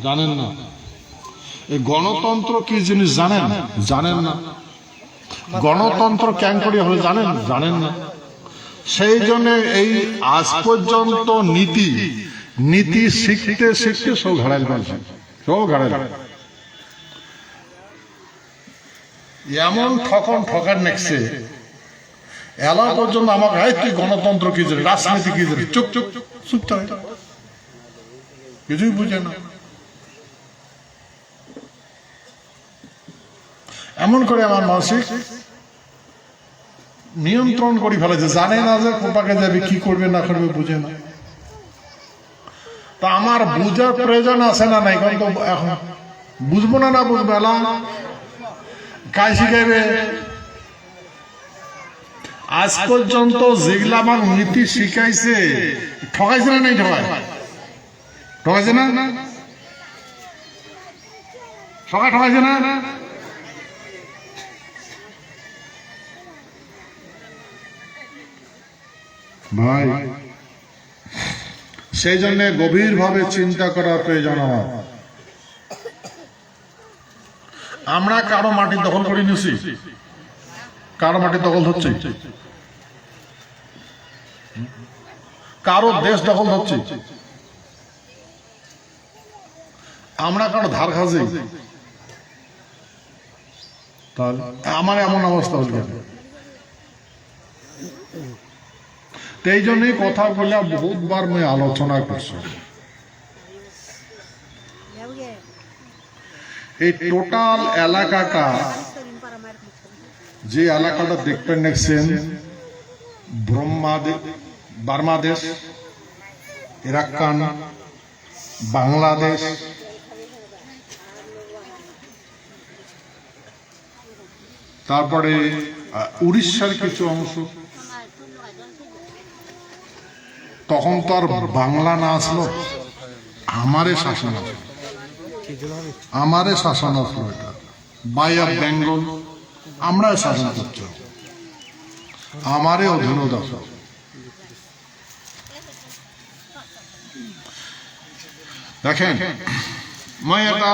জানেন না। এই গণতন্ত্র কি জিনিস জানেন? জানেন না। গণতন্ত্র কেন করি হবে জানেন? জানেন না। সেই জন্য এই আজ পর্যন্ত নীতি নীতি শিখতে শিখতে সব ঘাড়াইল পারছে, সব ঘাড়াইল। এমন ঠকান নেকছে এলা পর্যন্ত আমাকে তুই গণতন্ত্র কি জানি, রাজনীতি কি জানি, চুপ চুপ চুপ থাকে, কিছুই বুঝে না। এমন করে আমার মানসিক নিয়ন্ত্রণ করে ফেলেছে, জানে না যে কোপাকে যাবে, কি করবে না করবে বুঝে না। তা আমার বুঝার প্রয়োজন আছে না নাই? কারণ তো এখন বুঝবো না, না বুঝবো এলা কাজ শিখাইবে। আজ পর্যন্ত যেগুলা আমার নীতি শিখাইছে, ঠকাইছে না নাই? ঠকাইছে না? ঠকাইছে না? ভাই সেই জন্য গভীরভাবে চিন্তা করার প্রয়োজন আমার। আমরা কারো মাটি দখল করে নিছি, কারো মাটি দখল হচ্ছে, কারো দেশ দখল হচ্ছে, আমরা কারো ধার খাচ্ছি, তাহলে আমার এমন অবস্থা হল। এই জন্যই কথা বলে বহুতবার আমি আলোচনা করছি। এই টোটাল এলাকাটা, যে এলাকাটা দেখবেন দেখছেন, বার্মাদেশ, ইরাকান, বাংলাদেশ, তারপরে উড়িষ্যার কিছু অংশ। তখন তো আর বাংলা না আসলো, আমারে শাসন আসলো, আমারে শাসন আসলো। এটা বাই অফ বেঙ্গল, আমরা শাসন করছি, আমারে অধীনত আসলো। দেখেন মই এটা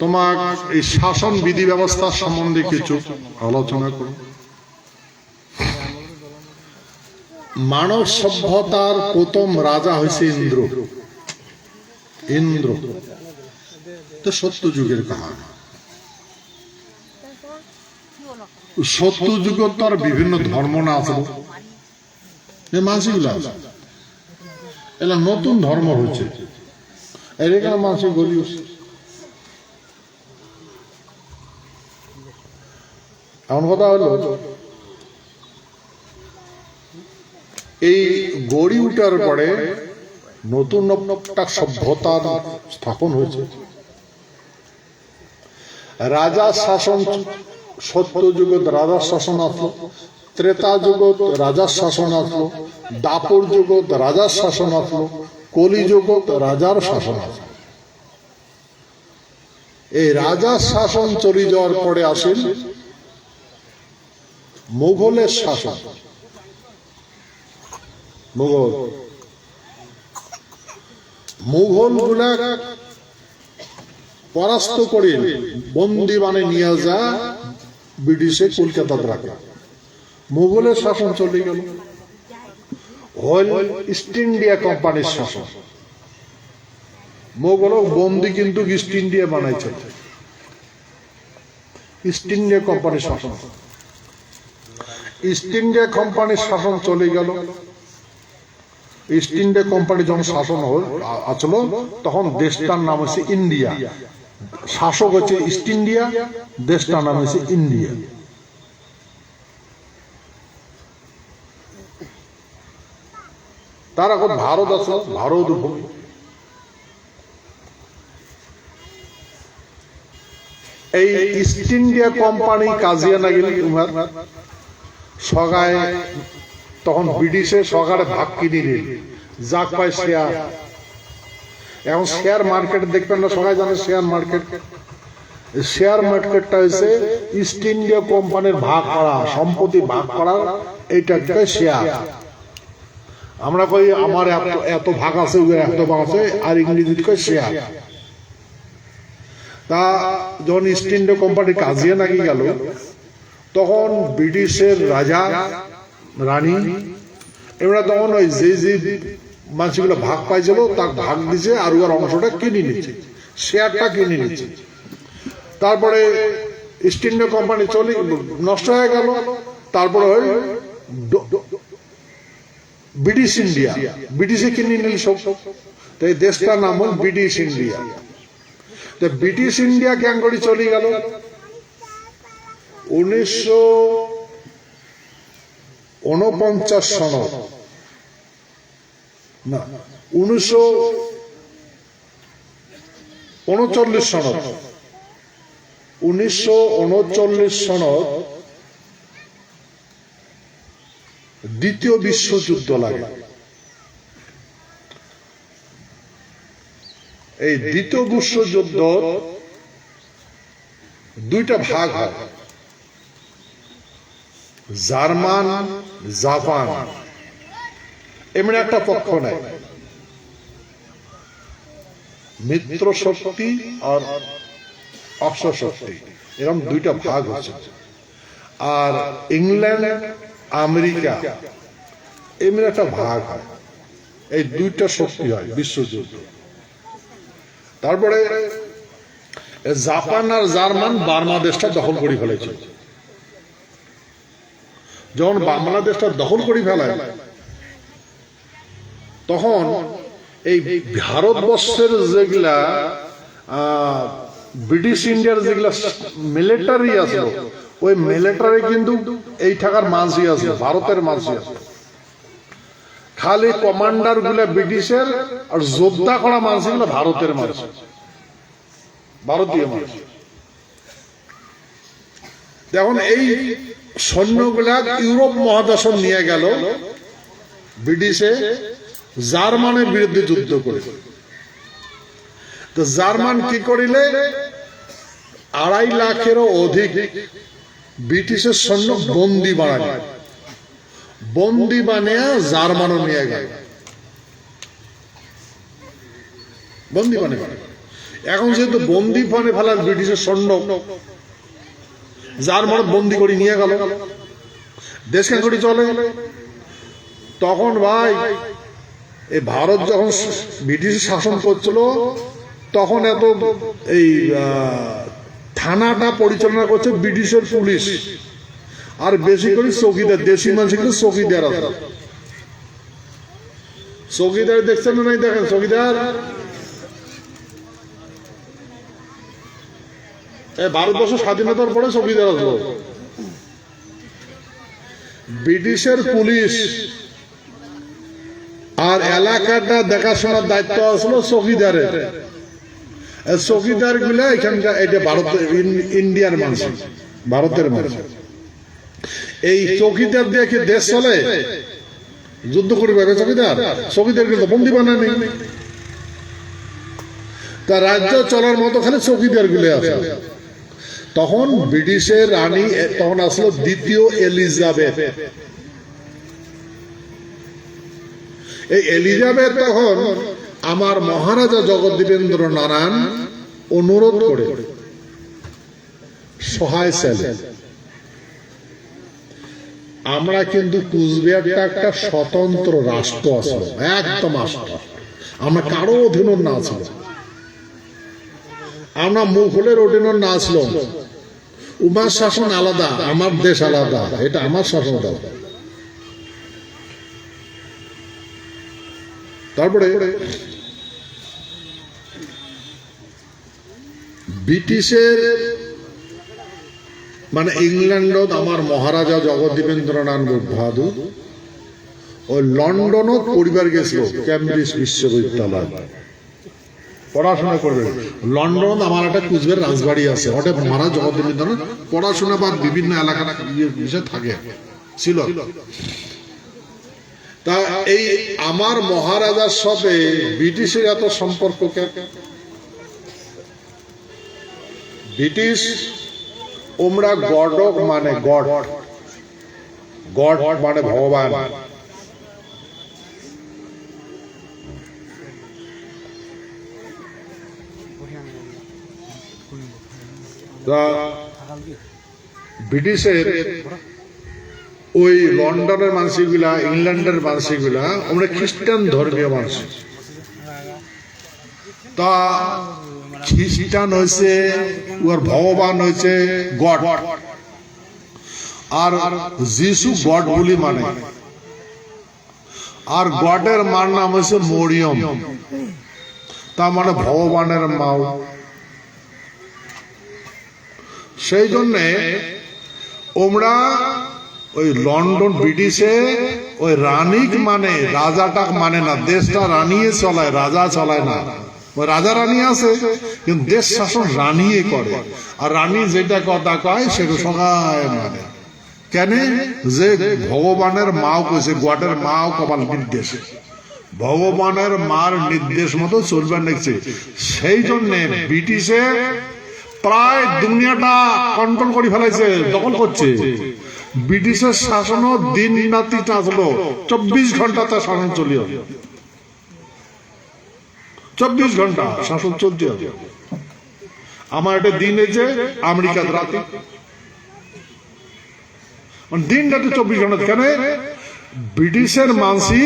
তোমার এই শাসন বিধি ব্যবস্থা সম্বন্ধে কিছু আলোচনা করব। মানব সভ্যতার প্রথম রাজা হয়েছে ইন্দ্র। ইন্দ্র তো সত্য যুগের কাহিনী। সত্য যুগ তো বিভিন্ন ধর্ম না আছে, মানসিকগুলো আছে, এলা নতুন ধর্ম হচ্ছে, এখানে মানসিক গড়ি। এমন কথা হলো, এই গড়ি উঠার পরে নতুন একটা সভ্যতার স্থাপন হয়েছে। রাজা শাসন, সত্য যুগত রাজার শাসন আসলো, ত্রেতা যুগত রাজার শাসন আসলো, দাপর যুগত রাজার শাসন আসলো, কলি যুগত রাজার শাসন আসলো। এই রাজার শাসন চলে যাওয়ার পরে আসেন মুঘলের শাসন। মুঘল গুলা পরাস্ত করে বন্দি বানে নিয়ে যা ব্রিটিশে কলকাতা রাখা। মুঘলের শাসন চলে গেল, হল ইস্ট ইন্ডিয়া কোম্পানির শাসন। মুঘল বন্দি কিন্তু ইস্ট ইন্ডিয়া বানাইছে, ইস্ট ইন্ডিয়া কোম্পানির শাসন। ইস্ট ইন্ডিয়া কোম্পানির শাসন চলে গেল। ইস্ট ইন্ডিয়া কোম্পানি যখন শাসন আসলো, তখন দেশটার নাম হচ্ছে ইন্ডিয়া, শাসক হচ্ছে ইস্ট ইন্ডিয়া, দেশটার নাম হচ্ছে ইন্ডিয়া। তার এখন ভারত আসলো, ভারত ভূমি। এই ইস্ট ইন্ডিয়া কোম্পানি কাজিয়ানা গেলে তোমার সগায়, তখন ব্রিটিশের সগারে ভাগ কিনে নিল, যাক পায় শেয়ার। এখন শেয়ার মার্কেট দেখবেন না, সবাই জানে শেয়ার মার্কেট। শেয়ার মার্কেটটা হচ্ছে ইস্ট ইন্ডিয়া কোম্পানির ভাগ করা সম্পত্তি, ভাগ করা, এইটা একটা শেয়ার। আমরা কই আমার এত ভাগ আছে, এত ভাগ আছে, আর ইংরেজিতে কই শেয়ার। তা যখন ইস্ট ইন্ডিয়া কোম্পানি কাজিয়া নাকি গেল, তখন ব্রিটিশের রাজা রানী এবার তখন ওই যে মানুষগুলো ভাগ পাইছিল তার ভাগ দিছে, আর ওর অংশটা কিনে নিচ্ছে, শেয়ারটা কিনে নিচ্ছে। তারপরে ইস্ট ইন্ডিয়া কোম্পানি চলে নষ্ট হয়ে গেল। তারপরে ওই ব্রিটিশ ইন্ডিয়া, ব্রিটিশে কিনে নিল সব। তো এই দেশটার নাম হল ব্রিটিশ ইন্ডিয়া। তো ব্রিটিশ ইন্ডিয়া কেন করে চলে গেল? 1949 সনত না 1939 সনত 1939 সনত দ্বিতীয় বিশ্বযুদ্ধ লাগে। এই দ্বিতীয় বিশ্বযুদ্ধ দুইটা ভাগ হয়, জার্মান জাপান এমন একটা পক্ষ নেয়, মিত্র শক্তি আর অপর শক্তি, এরকম দুইটা ভাগ হচ্ছে। আর ইংল্যান্ড আমেরিকা এমন একটা ভাগ হয়, এই দুইটা শক্তি হয় বিশ্বযুদ্ধ। তারপরে জাপান আর জার্মান বাংলাদেশটা দখল করে ফেলেছে। যখন বাংলাদেশটা দখল করে ফেলায়, তখন এই ভারতবর্ষের যেগুলা ব্রিটিশ ইন্ডিয়ার যেগুলা মিলিটারি আছে, ওই মিলিটারি কিন্তু এই টাকার মাঝি আছে, ভারতের মাঝি আছে। খালি কমান্ডার গুলা ব্রিটিশের, আর যোদ্ধা করা মাঝি গুলো ভারতের মাঝি, ভারতীয় মাঝি। দেখুন এই সৈন্যগুলা ইউরোপ মহাদেশ নিয়ে গেল ব্রিটিশে, জার্মানের বিরুদ্ধে যুদ্ধ করে। তো জার্মান কি করিলে 2.5 লাখেরও অধিক ব্রিটিশের সৈন্য বন্দি বানায়, বন্দি বানিয়ে জার্মানও নিয়ে গেল, বন্দি বানিয়ে। এখন যেহেতু বন্দি বানিয়ে ফেলার ব্রিটিশের সৈন্য, জার্মান বন্দি করে নিয়ে গেল, দেশকে করে চলে। তখন ভাই এই ভারত যখন ব্রিটিশ শাসন করছিল, তখন এত এই থানাটা পরিচালনা করছে ব্রিটিশের পুলিশ, আর বেশি করে চৌকিদার, দেশি মানুষ কিন্তু চৌকিদার আছে। চৌকিদার দেখছেন না? নাই দেখেন চৌকিদার। ভারতবর্ষ স্বাধীনতার পরে চৌকিদার আসলো। ব্রিটিশের পুলিশ আর এলাকাটা দেখাশোনার দায়িত্ব আসলো চৌকিদারের। চৌকিদার গুলা এখানকার এটা ভারত ইন্ডিয়ার মানুষ, ভারতের মানুষ। এই চৌকিদার দিয়ে কি দেশ চলে? যুদ্ধ করবে চৌকিদার? চৌকিদার কিন্তু বন্দি বানায় নেই। তা রাজ্য চলার মতো খালি চৌকিদার গুলো আছে। তখন ব্রিটিশের রানী তখন আসলো দ্বিতীয় এলিজাবেথ। এই এলিজাবেথ তখন আমার মহারাজা জগদ্দীপেন্দ্র নারায়ণ অনুরোধ করে সহায় চাইলেন, আমরা কিন্তু কুচবিহারটা একটা স্বতন্ত্র রাষ্ট্র আসলো, একদম রাষ্ট্র, আমরা কারো অধীন না ছিল, আমরা মুঘলের অধীন না ছিল। উমার শাসন আলাদা, আমার দেশ আলাদা, এটা আমার শাসন আলাদা। তারপরে ব্রিটিশের মানে ইংল্যান্ডত আমার মহারাজা জগদ্দীপেন্দ্র নারায়ণ বাহাদুর ওই লন্ডনত পরিবার গেছিল, কেমব্রিজ বিশ্ববিদ্যালয় পড়াশোনা করবে। লন্ডন আমার একটা কুচবিহার রাজবাড়ি আছে, ওটা মহারাজ জগদ্দীপেন্দ্র পড়াশোনা বা বিভিন্ন এলাকা বিষয় থাকে ছিল। তা এই আমার মহারাজার সাথে ব্রিটিশের এত সম্পর্ক কেন? ব্রিটিশ ওমরা গডক মানে গড, গড মানে ভগবান, তা ব্রিটিশের ওই লন্ডনের মানুষগুলা, ইংল্যান্ডের মানুষগুলা আমরা খ্রিস্টান ধর্মীয় মানুষ। তা খ্রিস্টান হয়েছে ওর ভগবান হয়েছে গড, আর যিশু গড বলি মানে, আর গডের মার নাম হয়েছে মরিয়ম, তার মানে ভগবানের মাও। সেই জন্যে ওমরা ওই লন্ডন ব্রিটিশে ওই রানীক মানে রাজাটাক মানে না, দেশটা রানিয়ে চলায়, রাজা চলায় না। ওই রাজা রানী আছে কিন্তু দেশ শাসন রানিয়ে করে, আর রানী যেটা কথা কয় সেটা সবাই মানে। কেন? যে ভগবানের মাও কইছে, গডের মাও কপাল নির্দেশ, ভগবানের মার নির্দেশ মতো চলবে দেখছে। সেই জন্য ব্রিটিশে প্রায় দুনিয়াটা কন্ট্রোল করে ফেলাইছে, দখল করছে। ব্রিটিশের শাসনও দিন রাতি চাঁচলো, 24 ঘন্টা তার শাসন চলিয়ে, 24 ঘন্টা শাসন চলতে হবে। আমার একটা দিন হয়েছে আমেরিকার রাতে, দিন রাতে 24 ঘন্টা। কেন? ব্রিটিশের মানসি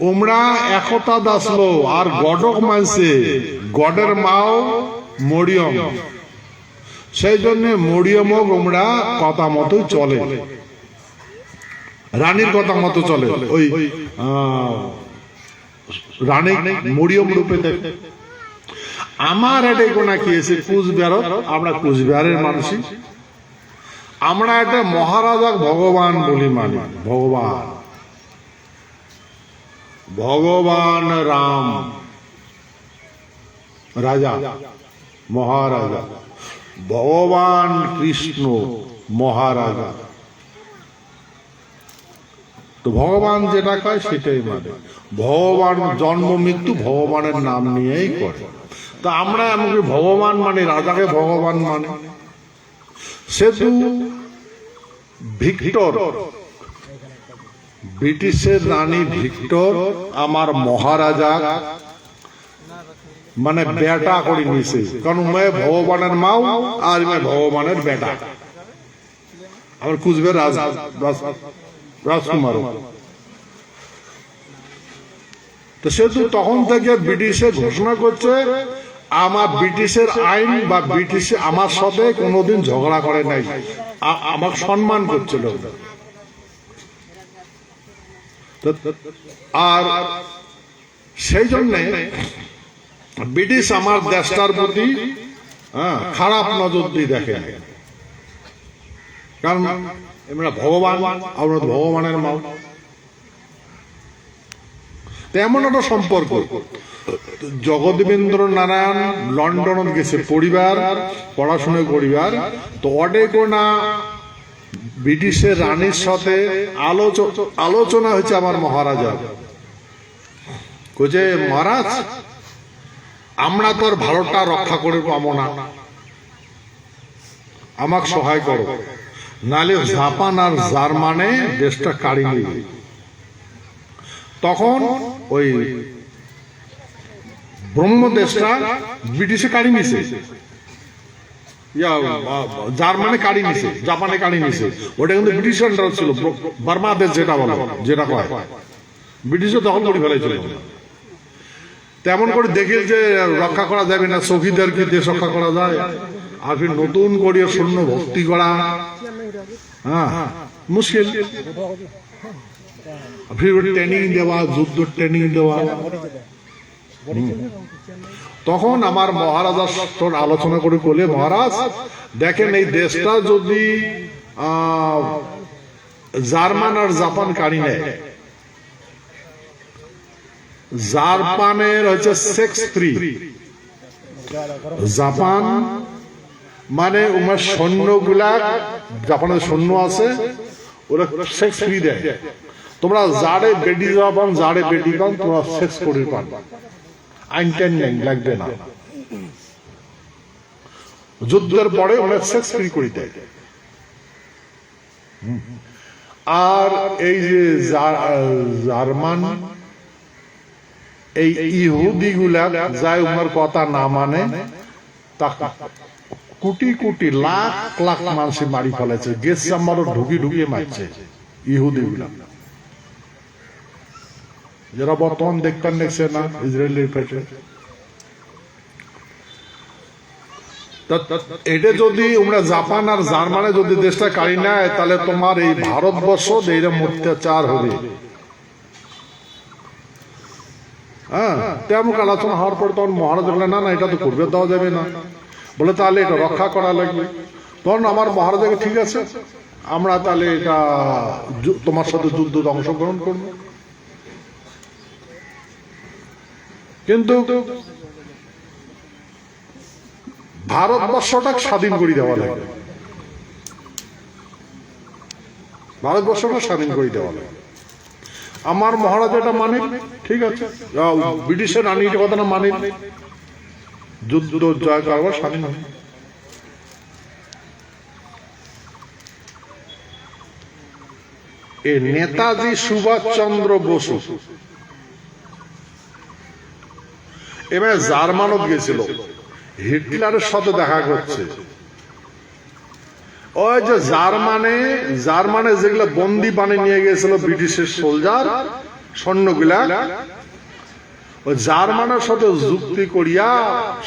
ওমরা একতা দাসলো, আর গডক মানছে গডের মাও মরিয়ম। সেই জন্য মরিয়ম ওমরা কথা মতো চলে, রানীর কথা মতো চলে। ওই রানী মরিয়ম রূপে দেখে। আমার এটা কোনা কি এসে কুচবিহার, আমরা কুচবিহারের মানুষই, আমরা এটা মহারাজা ভগবান বলি মানি। ভগবান, ভগবান রাম রাজা মহারাজা, ভগবান কৃষ্ণ মহারাজা। তো ভগবান যেটা কয় সেটাই মানে। ভগবান জন্ম মৃত্যু ভগবানের নাম নিয়েই করে। তা আমরা এমনকি ভগবান মানে, রাজাকে ভগবান মানে। সেতু ভিক্টর, ব্রিটিশের রানী ভিক্টর আমার মহারাজা মানে বেটা করে নিছে, কারণ मैं ভগবানের মাও আর मैं ভগবানের বেটা। আমার কুচবিহার রাজকুমার। তো সেতু তখন থেকে ব্রিটিশে ঘোষণা করছে আমার ব্রিটিশের আইন বা ব্রিটিশে আমার সাথে কোনোদিন ঝগড়া করে নাই, আমাকে সম্মান করছিল। আর সেই জন্য ব্রিটিশ আমার দেশটার প্রতি খারাপ নজর দিয়ে দেখে, কারণ আমরা ভগবান, আমরা ভগবানের মাও। তেমন একটা সম্পর্ক। জগদীবেন্দ্র নারায়ণ লন্ডন গেছে পরিবার, পড়াশোনা করিবার। তো অডে কোনা ব্রিটিশের রানীর সাথে আলোচনা হয়েছে আমার মহারাজা। কইছে মহারাজ আমরা তোর ভালোটা রক্ষা করে পাবো না, আমাকে সহায় করো, নালে জাপান আর জার্মানে দেশটা কাড়ি নিবে। তখন ওই ব্রহ্ম দেশটা ব্রিটিশে কাড়ি নিছে, জার্মানে কাড়ি নিছে, জাপানে কাড়ি নিছে। ওটা কিন্তু ব্রিটিশ আন্ডার ছিল, বার্মা দেশ যেটা বলে, যেটা কয় ব্রিটিশে দখল করে ফেলাইছিল। তেমন করে দেখে যে রক্ষা করা যাবে না, চৌকিদার কি দেশ রক্ষা করা যায়, আর ফির নতুন করে সৈন্য ভর্তি করা মুশকিল, ফির ট্রেনিং দেওয়া, যুদ্ধ ট্রেনিং দেওয়া। তখন আমার মহারাজা আলোচনা করে বলে, মহারাজ দেখেন এই দেশটা যদি জার্মান আর জাপান কাড়ি নেয়, জাপানের হচ্ছে সেক্স ফ্রি, জাপান মানে উমার সৈন্যগুলা, জাপানের সৈন্য আছে ওরা সেক্স ফ্রি দেয়। তোমরা যারে বেডি যাবান, যারে বেডি পান, তোমরা সেক্স করে পান, আইন টাইন লাগবে না। যুদ্ধের পরে অনেক সেক্স ফ্রি করে দেয়। আর এই যে জার্মান, এই ইহুদি গুলা যায় উমার কথা না মানে, কোটি কোটি লাখ লাখ মানুষ মারি ফেলেছে, গ্যাস চেম্বারও ঢুকিয়ে মারছে ইহুদি গুলা, যারা বর্তমান দেখতেন দেখছে না ইসরায়েলের পেটে। এটা যদি আমরা জাপান আর জার্মানি যদি দেশটা কারি নেয়, তাহলে তোমার এই ভারতবর্ষ এইরকম অত্যাচার হবে। হ্যাঁ, তেমন আলোচনা হওয়ার পরে তখন মহারাজ বললেন না না এটা তো করবে দেওয়া যাবে না, বলে তাহলে এটা রক্ষা করা লাগবে। তখন আমার মহারাজাকে ঠিক আছে আমরা তাহলে এটা তোমার সাথে যুদ্ধ অংশগ্রহণ করবো। কিন্তু ভারতবর্ষটা স্বাধীন করে দেওয়া লাগবে, ভারতবর্ষটা স্বাধীন করে দেওয়া লাগবে। আমার মহারাজ এটা মানে ঠিক আছে, ব্রিটিশের রানী এটা কথা না মানে যুদ্ধ জয় করবার স্বাধীন হবে। এ নেতাজি সুভাষচন্দ্র বসু এবার জার্মানত গেছিল, হিটলারের সাথে দেখা করছে। ওই যে জার্মানে যেগুলো বন্দি বানিয়ে নিয়ে গেছিল ব্রিটিশের সোলজার সৈন্যগুলা, ওই জার্মানের সাথে যুক্তি করিয়া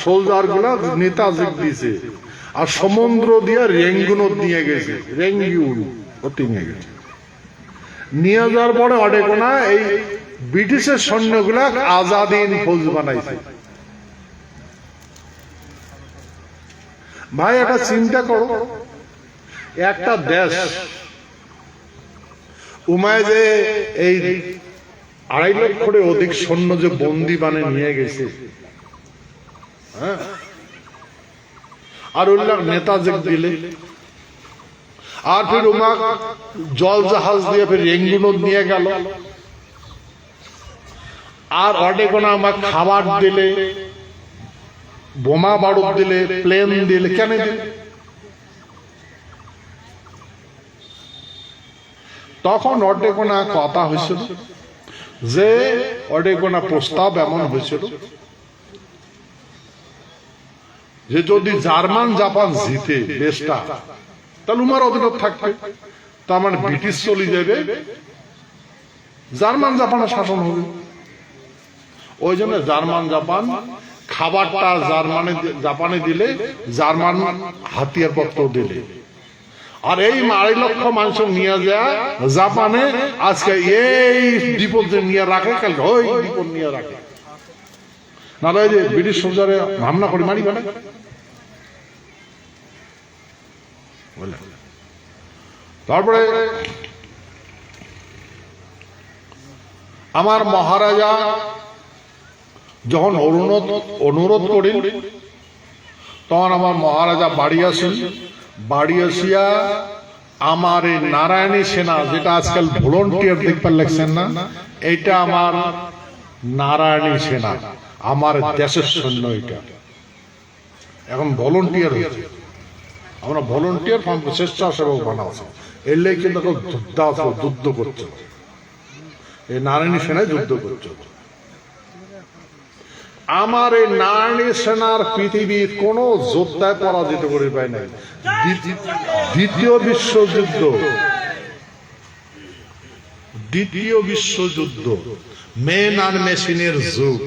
সোলজার গুলা নেতাজি দিছে, আর সমুদ্র দিয়ে রেঙ্গুনত নিয়ে গেছে, রেঙ্গুন নিয়ে গেছে। নিয়ে যাওয়ার পরে অডেকোনা এই ব্রিটিশের সৈন্যগুলা আজাদিন ফৌজ বানাইছে। ভাই একটা চিন্তা করো, একটা দেশ উমায় যে এই 2.5 লক্ষের অধিক সৈন্য যে বন্দি বানিয়ে নিয়ে গেছে, হ্যাঁ, আর উল্লাহ নেতাজি দিলে, আর ফির উমা জল জাহাজ দিয়ে ফির রেঙ্গুনত নিয়ে গেল, আর অডেকোনা আমার খাবার দিলে, বোমা বারুদ দিলে, প্লেন দিলে, কেন দিলে? তখন অডেকোনা কথা হয়েছিল যে অডেকোনা প্রস্তাব এমন হয়েছিল যে যদি জার্মান জাপান জিতে দেশটা, তাহলে উমার অধীনত থাকবে, তার মানে ব্রিটিশ চলে যাবে, জার্মান জাপানের শাসন হবে। ওই জন্য জার্মান জাপান খাবারটা জাপানে দিলে, জার্মান হাতিয়ার পত্র দিলে, আর এই 2.5 লক্ষ মানুষ নিয়ে যায় জাপানে, আজকে এই দ্বীপ নিয়ে রাখে, কালকে ওই দ্বীপ নিয়ে রাখে, না যে ব্রিটিশ সোলজারে হামলা করে মারি মানে। তারপরে আমার মহারাজা যখন অনুরোধ করেন, তখন আমার মহারাজা বাড়ি আসিয়া আমার এই নারায়ণী সেনা, যেটা আজকাল ভলেন্টিয়ার দেখবার লাগছেন না, এইটা আমার নারায়ণী সেনা, আমার দেশের সৈন্য, এটা এখন ভলেন্টিয়ার হয়েছে। আমরা ভলেন্টিয়ার স্বেচ্ছাসেবক বানাচ্ছি, এর লেগে কিন্তু যুদ্ধ করছে, এই নারায়ণী সেনায় যুদ্ধ করছে। আমার এই নারায়ণী সেনার পৃথিবীর কোন যোদ্ধায় পরাজিত করে পায় নাই। দ্বিতীয় বিশ্বযুদ্ধ মেন আর মেশিনের যুগ,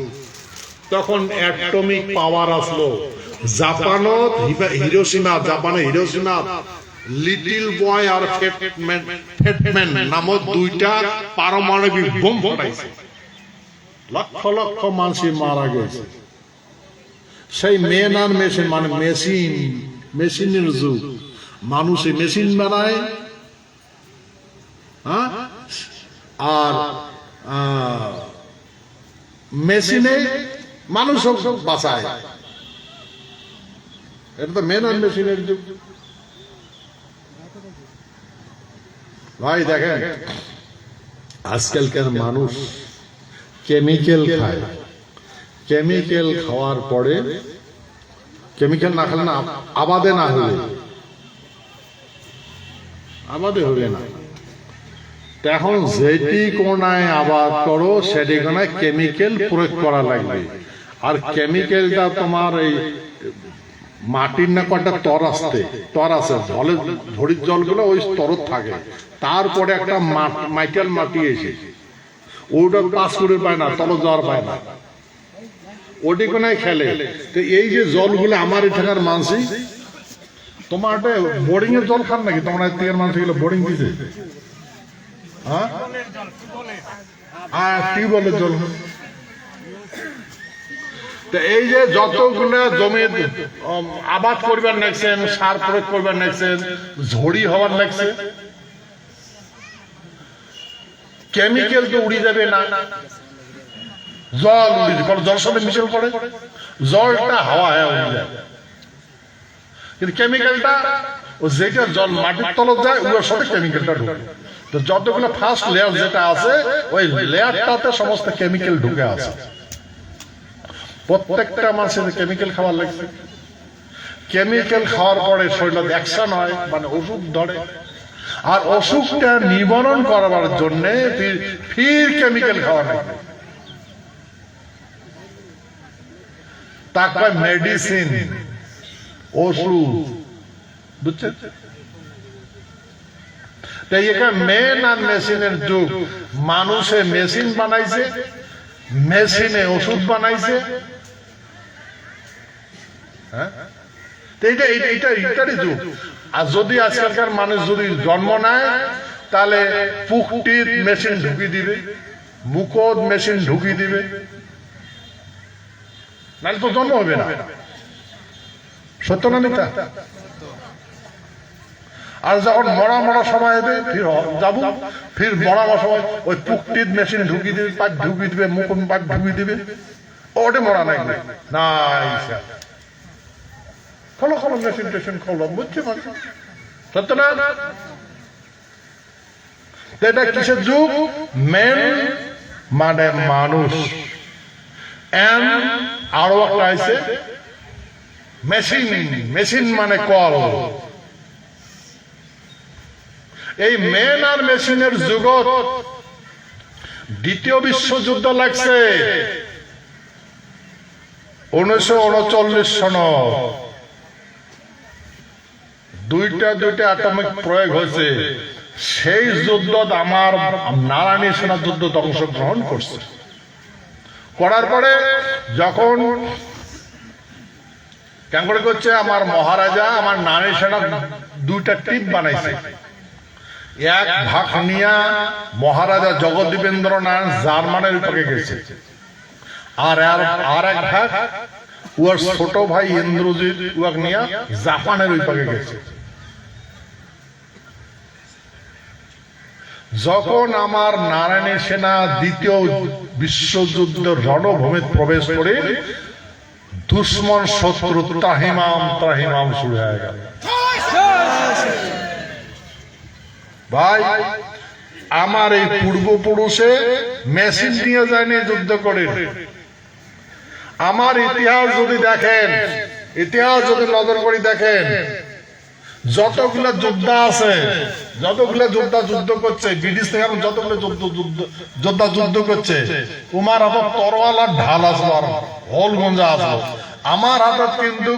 তখন অ্যাটমিক পাওয়ার আসলো। জাপানে হিরোশিমা লিটিল বয় আর ফেটম্যান নামক 2টা পারমাণবিক বোম ফাটাইছে, লক্ষ লক্ষ মানুষ মারা গেছে। সেই মেন আর মেশিন মানে মেশিনের যুগ, মানুষে মেশিন বানায়, আর মেশিনে মানুষ বাঁচায়। এটা তো মেন আর মেশিনের যুগ। ভাই দেখেন আজকালকার মানুষ কেমিক্যাল খায়, কেমিক্যাল খাওয়ার পরে, কেমিক্যাল না খেলে না আবাদে হবে না। এখন যেটি কোনায় আবাদ করো সেটি কোনায় কেমিক্যাল প্রয়োগ করা লাগবে। আর কেমিক্যালটা তোমার এই মাটির না কটা তর আছে জলে, ঝড়ির জলগুলো ওই স্তরত থাকে, তারপরে একটা মাইটাল মাটি এসে ওটা পাস করে পায় না, তল যাওয়ার পায় না, ওটি কোনায় খেলে। তো এই যে জলগুলো আমার এখানকার মানসি, তোমার বোর্ডিং এর জল খান নাকি? তোমার এখানকার মানুষ গুলো বোর্ডিং দিছে, হ্যাঁ টিউবওয়েলের জল। তো এই যে যতগুলো জমি আবাদ করবার লাগছেন, সার প্রয়োগ করবার লাগছেন, ঝড়ি হওয়ার লাগছে, কেমিক্যাল তো উড়ে যাবে না, জল উড়ে যাবে, জল সাথে মিশেল করে জলটা হাওয়া উড়ে যাবে, কিন্তু কেমিক্যালটা যেটা জল মাটির তলত যায় ওর সাথে কেমিক্যালটা ঢুকে। তো যতগুলো ফার্স্ট লেয়ার যেটা আছে ওই লেয়ারটাতে সমস্ত কেমিক্যাল ঢুকে আছে। প্রত্যেকটা মানুষের কেমিক্যাল খাওয়ার লাগছে, কেমিক্যাল খাওয়ার পরে শরীরে অ্যাকশন হয়, মানে অসুখ ধরে, আর অসুখটা নিবারণ করবার জন্য ফির কেমিক্যাল খাওয়া লাগবে, তাকে মেডিসিন, ওষুধ, বুঝছেন? মেন আর মেশিনের যুগ। মানুষে মেশিন বানাইছে, মেশিনে ওষুধ বানাইছে, হ্যাঁ এইটারই যুগ। আর যদি আজকালকার মানুষ যদি জন্ম নেয় তাহলে পুকটির মেশিন ঢুকিয়ে দিবে, মুখদ মেশিন ঢুকিয়ে দিবে, নাহলে তো জন্ম হবে না। সত্য না মিথ্যা? আর যখন মরা সময় হবে ফির যাবো, ফির মরা সময় ওই পুকটির মেশিন ঢুকিয়ে দিবে, পাক ঢুকিয়ে দিবে, মুখ পাক ঢুকিয়ে দিবে, ওটা মরা নাই না। খোলো মেশিন টেশিন খোলো, বুঝছে মানুষ? সত্য না? এটা কিসের যুগ? মেন মানে মানুষ, আরো একটা আছে মেশিন, মেশিন মানে কল। এই মেন আর মেশিনের যুগত দ্বিতীয় বিশ্বযুদ্ধ লাগছে 1939 সন। দুইটা অ্যাটমিক প্রয়োগ হয়েছে। সেই যুদ্ধ আমার নারায়ণী সেনা যুদ্ধ অংশগ্রহণ করছে। করার পরে যখন কেমন করছে, আমার মহারাজা আমার নারায়ণী সেনা দুইটা টিপ বানাইছে। এক ভাগ নিয়া মহারাজা জগদ্দীপেন্দ্র নারায়ণ জার্মানের বিপক্ষে গেছে, আর এক ভাগ ওর ছোট ভাই ইন্দ্রজিৎ ওকে নিয়ে জাপানের বিপক্ষে গেছে। যখন আমার নারায়ণী সেনা দ্বিতীয় বিশ্বযুদ্ধের রণভূমিতে প্রবেশ করে দুশ্মন শত্রু ত্রাহিমাম শুরু হয়ে গেল। ভাই, আমার এই পূর্বপুরুষে মেশিন নিয়ে যায়নি যুদ্ধ করে। আমার ইতিহাস যদি দেখেন, ইতিহাস যদি নজর করে দেখেন, যতগুলো যোদ্ধা আছে, যতগুলো যোদ্ধা যুদ্ধ করছে, ব্রিটিশ থেকে যতগুলো যোদ্ধা যুদ্ধ করছে, তোমার হাতে তরোয়াল আর ঢাল আসলো, আর হোলগঞ্জা আসলো। আমার হাতে কিন্তু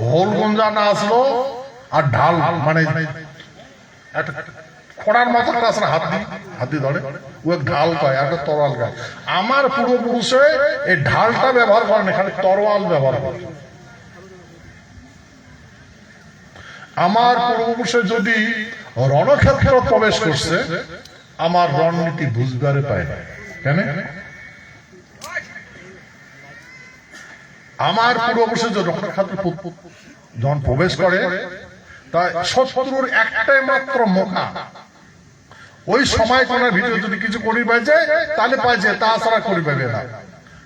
হোলগঞ্জা না আসলো আর ঢাল, মানে খোড়ার মতো আছে, হাতি ধরে ও ঢাল কয়, একটা তরোয়াল কয়। আমার পূর্বপুরুষে এই ঢালটা ব্যবহার করে না, খালি তরোয়াল ব্যবহার করে। আমার পূর্বপুরুষে যদি রণক্ষেত্র প্রবেশ করছে, আমার রণনীতি বুঝবারে পায় না। কেন? আমার পূর্বপুরুষে যে রণক্ষেত্র যখন প্রবেশ করে, তা শত্রুর একটাই মাত্র মোকা। ওই সময় কোনার ভিতরে যদি কিছু করি পাই যায় তাহলে পাই যায়, তাছাড়া করি পাবে না।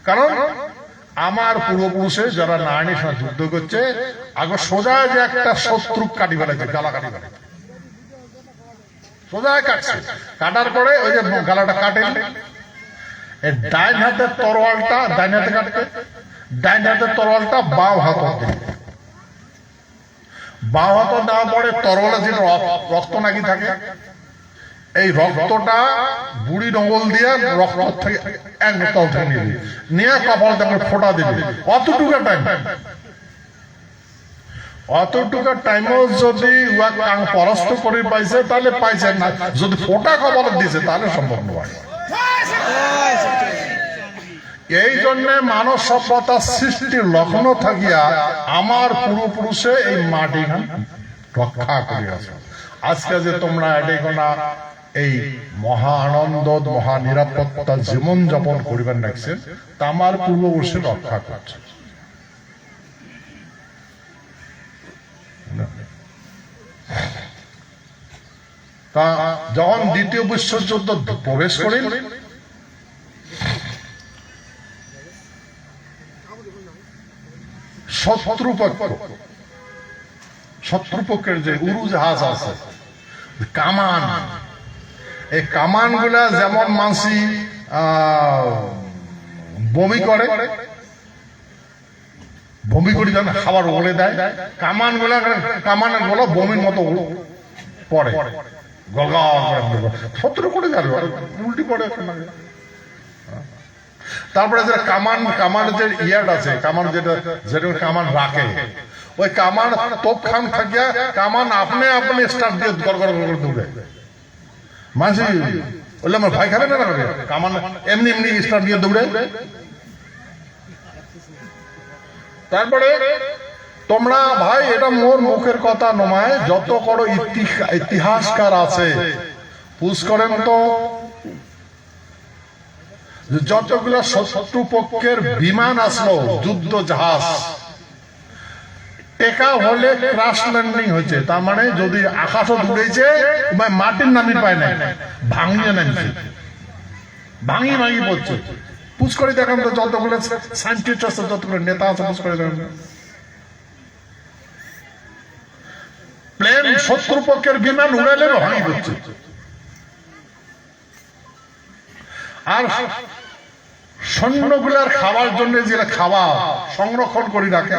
কারণ আমার পূর্বপুরুষে যারা নারায়ণীর সাথে যুদ্ধ করছে, আগে সোজা যে একটা শত্রু কাটি ফেলেছে, গালা কাটি ফেলেছে, সোজা কাটছে। কাটার পরে ওই যে গালাটা কাটেন, ডাইন হাতের তরোয়ালটা ডাইন হাতে কাটবে, ডাইন হাতের তরোয়ালটা বাম হাত দিবে। বাম হাত দেওয়ার পরে তরোয়ালে যে রক্ত নাকি থাকে, এই রক্তটা বুড়ি নঙ্গল দিয়ে রক্ত থেকে এক তল থেকে নিয়ে কপাল থেকে ফোটা দিবে, অতটুকু টাইম। অতটুকু টাইমও যদি পরাস্ত করে পাইছে তাহলে পাইছে না, যদি ফোটা খবর দিছে তাহলে সম্ভব নয়। এই জন্য মানব সভ্যতার সৃষ্টির লগ্ন থাকিয়া আমার পূর্বপুরুষে এই মাটি রক্ষা করিয়াছে। আজকে যে তোমরা এডেগোনা এই মহা আনন্দ মহা নিরাপত্তা জীবন যাপন করিবেন লাগছেন, তা আমার পূর্বপুরুষে রক্ষা করছে। তা যখন দ্বিতীয় বিশ্বযুদ্ধ প্রবেশ করেন, শত্রুপক্ষের যে উড়োজাহাজ আছে, কামান, এই কামান গুলা যেমন মানসি বমি করে, বমি করে যেন খাবার ওড়ে দেয়, কামানের গোলা বমির মতো পড়ে, শত্রু করে যাবে উল্টি পড়ে। তারপরে যে কামান যে ইয়ার্ড আছে, কামান যেটা কামান রাখে, ওই কামান তোপ খান থাকিয়া কামান আপনি স্টার্ট দিয়ে গড় দৌড়ে মাঝে বললে আমার ভাই খাবে না, কামান এমনি এমনি স্টার্ট দিয়ে দৌড়ে। তারপরে তোমরা ভাই, এটা মোর মুখের কথা নয়, যত বড় ইতিহাসকার আছে পুষ করেন তো, যতগুলো শত্রুপক্ষের বিমান আসলো, যুদ্ধ জাহাজ, টেকা হলে ক্রাশ ল্যান্ডিং হয়েছে, তার মানে যদি আকাশও দূরেছে মাটির নামি পায় না, ভাঙিয়ে নামছে, ভাঙি পড়ছে। পুষ করে দেখেন তো, যতগুলো সায়েন্টিস্ট আছে, যতগুলো নেতা আছে, পুষ করে দেখেন প্লেন শত্রুপক্ষের বিমান উড়ালে ভাঙি পড়ছে। আর সৈন্যগুলার খাবার জন্য যেটা খাওয়া সংরক্ষণ করে রাখে,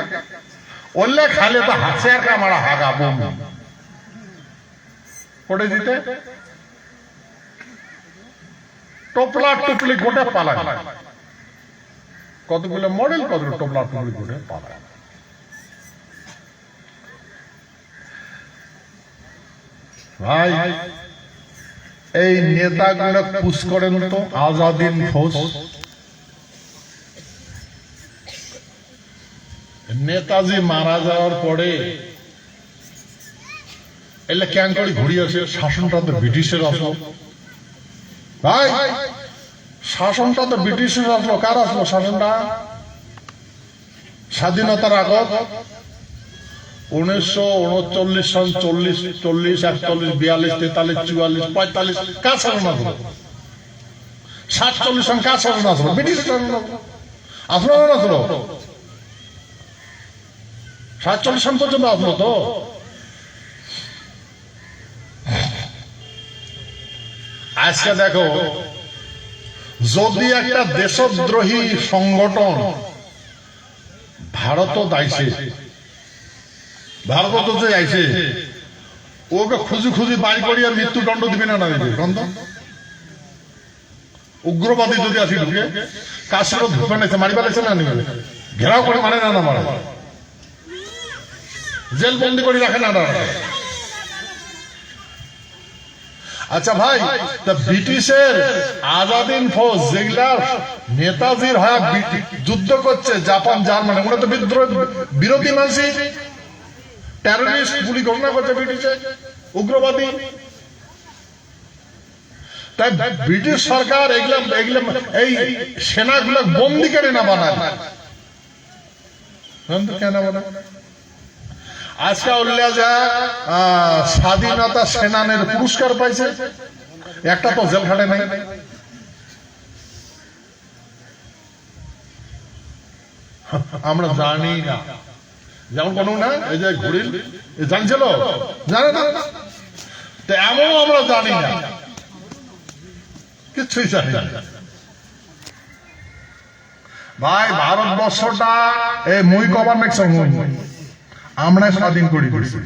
ওলে খালে তো হাসিয়ার কামারা হাগা বমি করে দিতে, টোপলা টুপলি গোটে পালা, কতগুলো মডেল, কতগুলো টোপলা টুপলি গোটে পালা। ভাই, এই নেতাগুলো পুশ করেন তো, আজাদিন ফৌজ, নেতাজি মারা যাওয়ার পরে এলে ক্যাং করে ঘুরিয়ে আসে, শাসনটা তো ব্রিটিশের আসলো। ভাই, শাসনটা তো ব্রিটিশের আসলো, কার আসলো শাসনটা? স্বাধীনতার আগত 1939 সন, 40, 41, 42, 43, 44, 45 কার শাসন আসলো? 47 সন কার শাসন আসলো? ব্রিটিশের শাসন আসলো না, আসলো 47 সন পর্যন্ত আসলো তো। আজকে দেখো, যদি একটা দেশদ্রোহী সংগঠন ভারত দাইছে, ভারত যে আইছে, ওকে খুঁজি খুঁজি বাড়ি করিয়া মৃত্যুদণ্ড দিবে না দিবে? উগ্রবাদী যদি আসি ঢুকে কাশ্মীর ঢুকে নিয়েছে, মারি পালাইছে না নিবে, ঘেরাও করে মানে না মারে, জেল বন্দি করে রাখে না রাখে। আচ্ছা ভাই, ব্রিটিশের আজাদিন ফৌজ যেগুলা নেতাজির হয়ে যুদ্ধ করছে, জাপান, জার্মানি, ওরা তো বিদ্রোহ বিরোধী মানসি, টেররিস্ট গুলি গণনা করছে ব্রিটিশে, উগ্রবাদী। তাই ব্রিটিশ সরকার এগুলা এই সেনাগুলো বন্দি করে না বানায়, কেন বানায়? আজকে উল্লেখ যা স্বাধীনতা সেনানের পুরস্কার পাইছে, একটা তো জেল খাটে নাই। আমরা জানি না, যেমন কোন না, এই যে ঘুরিল জানছিল, জানে না, তো এমন আমরা জানি না, কিছুই জানি না। ভাই, ভারতবর্ষটা এই মুই কবার মেক আমরা স্বাধীন করে দিয়েছি।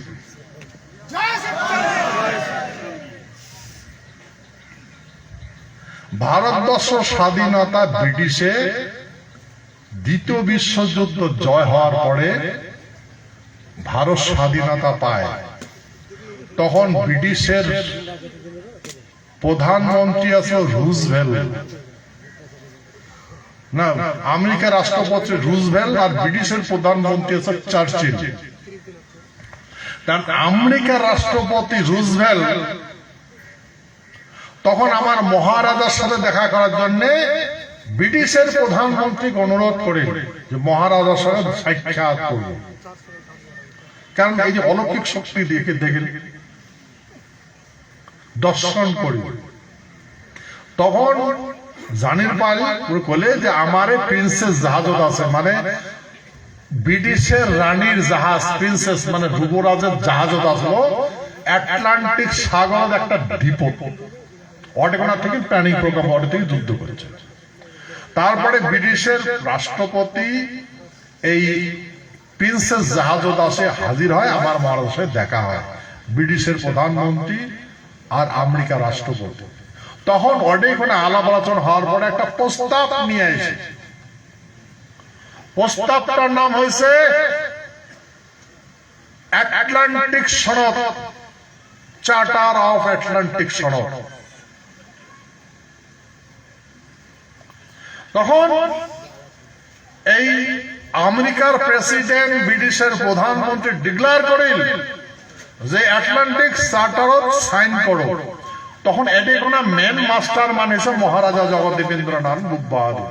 ভারতবর্ষ স্বাধীনতা ব্রিটিশে দ্বিতীয় বিশ্বযুদ্ধ জয় হওয়ার পরে ভারত স্বাধীনতা পায় তখন ব্রিটিশের প্রধানমন্ত্রী আছে রুজভেল্ট, না আমেরিকার রাষ্ট্রপতি রুজভেল্ট আর ব্রিটিশের প্রধানমন্ত্রী আছে চার্চিল। কারণ আমেরিকার রাষ্ট্রপতি রুজভেল্ট তখন আমার মহারাজার সাথে দেখা করার জন্য ব্রিটিশের প্রধানমন্ত্রীকে অনুরোধ করে যে মহারাজার সাথে সাক্ষাৎ করব, কারণ এই যে অলৌকিক শক্তি দেখে দেখে দর্শন করি। তখন জানির পাল বলে যে আমারে প্রিন্সেস জাহাজত আছে, মানে ব্রিটিশের রানীর জাহাজ প্রিন্সেস মানে যুবরাজের জাহাজত আসলো আটলান্টিক সাগরের একটা দ্বীপ, অটেকোনা থেকে প্ল্যানিং প্রোগ্রাম অটে থেকে যুদ্ধ করেছে। তারপরে ব্রিটিশের রাষ্ট্রপতি এই প্রিন্সেস জাহাজত আসে হাজির হয়, আমার মহারাজার সাথে দেখা হয় ব্রিটিশের প্রধানমন্ত্রী আর আমেরিকার রাষ্ট্রপতি। তখন অনেকক্ষণ আলাপ আলোচনা হওয়ার পরে একটা প্রস্তাব নিয়ে এসে, প্রস্তাবটার নাম হয়েছে আটলান্টিক সনদ, চার্টার অফ আটলান্টিক সনদ। তখন এই আমেরিকার প্রেসিডেন্ট ব্রিটিশের প্রধানমন্ত্রী ডিক্লেয়ার করেন যে আটলান্টিক চার্টারত সাইন করো। তখন এটি কোন মেন মাস্টার মানেছে মহারাজা জগদ্দীপেন্দ্রনাথ বুব্বাহাদুর,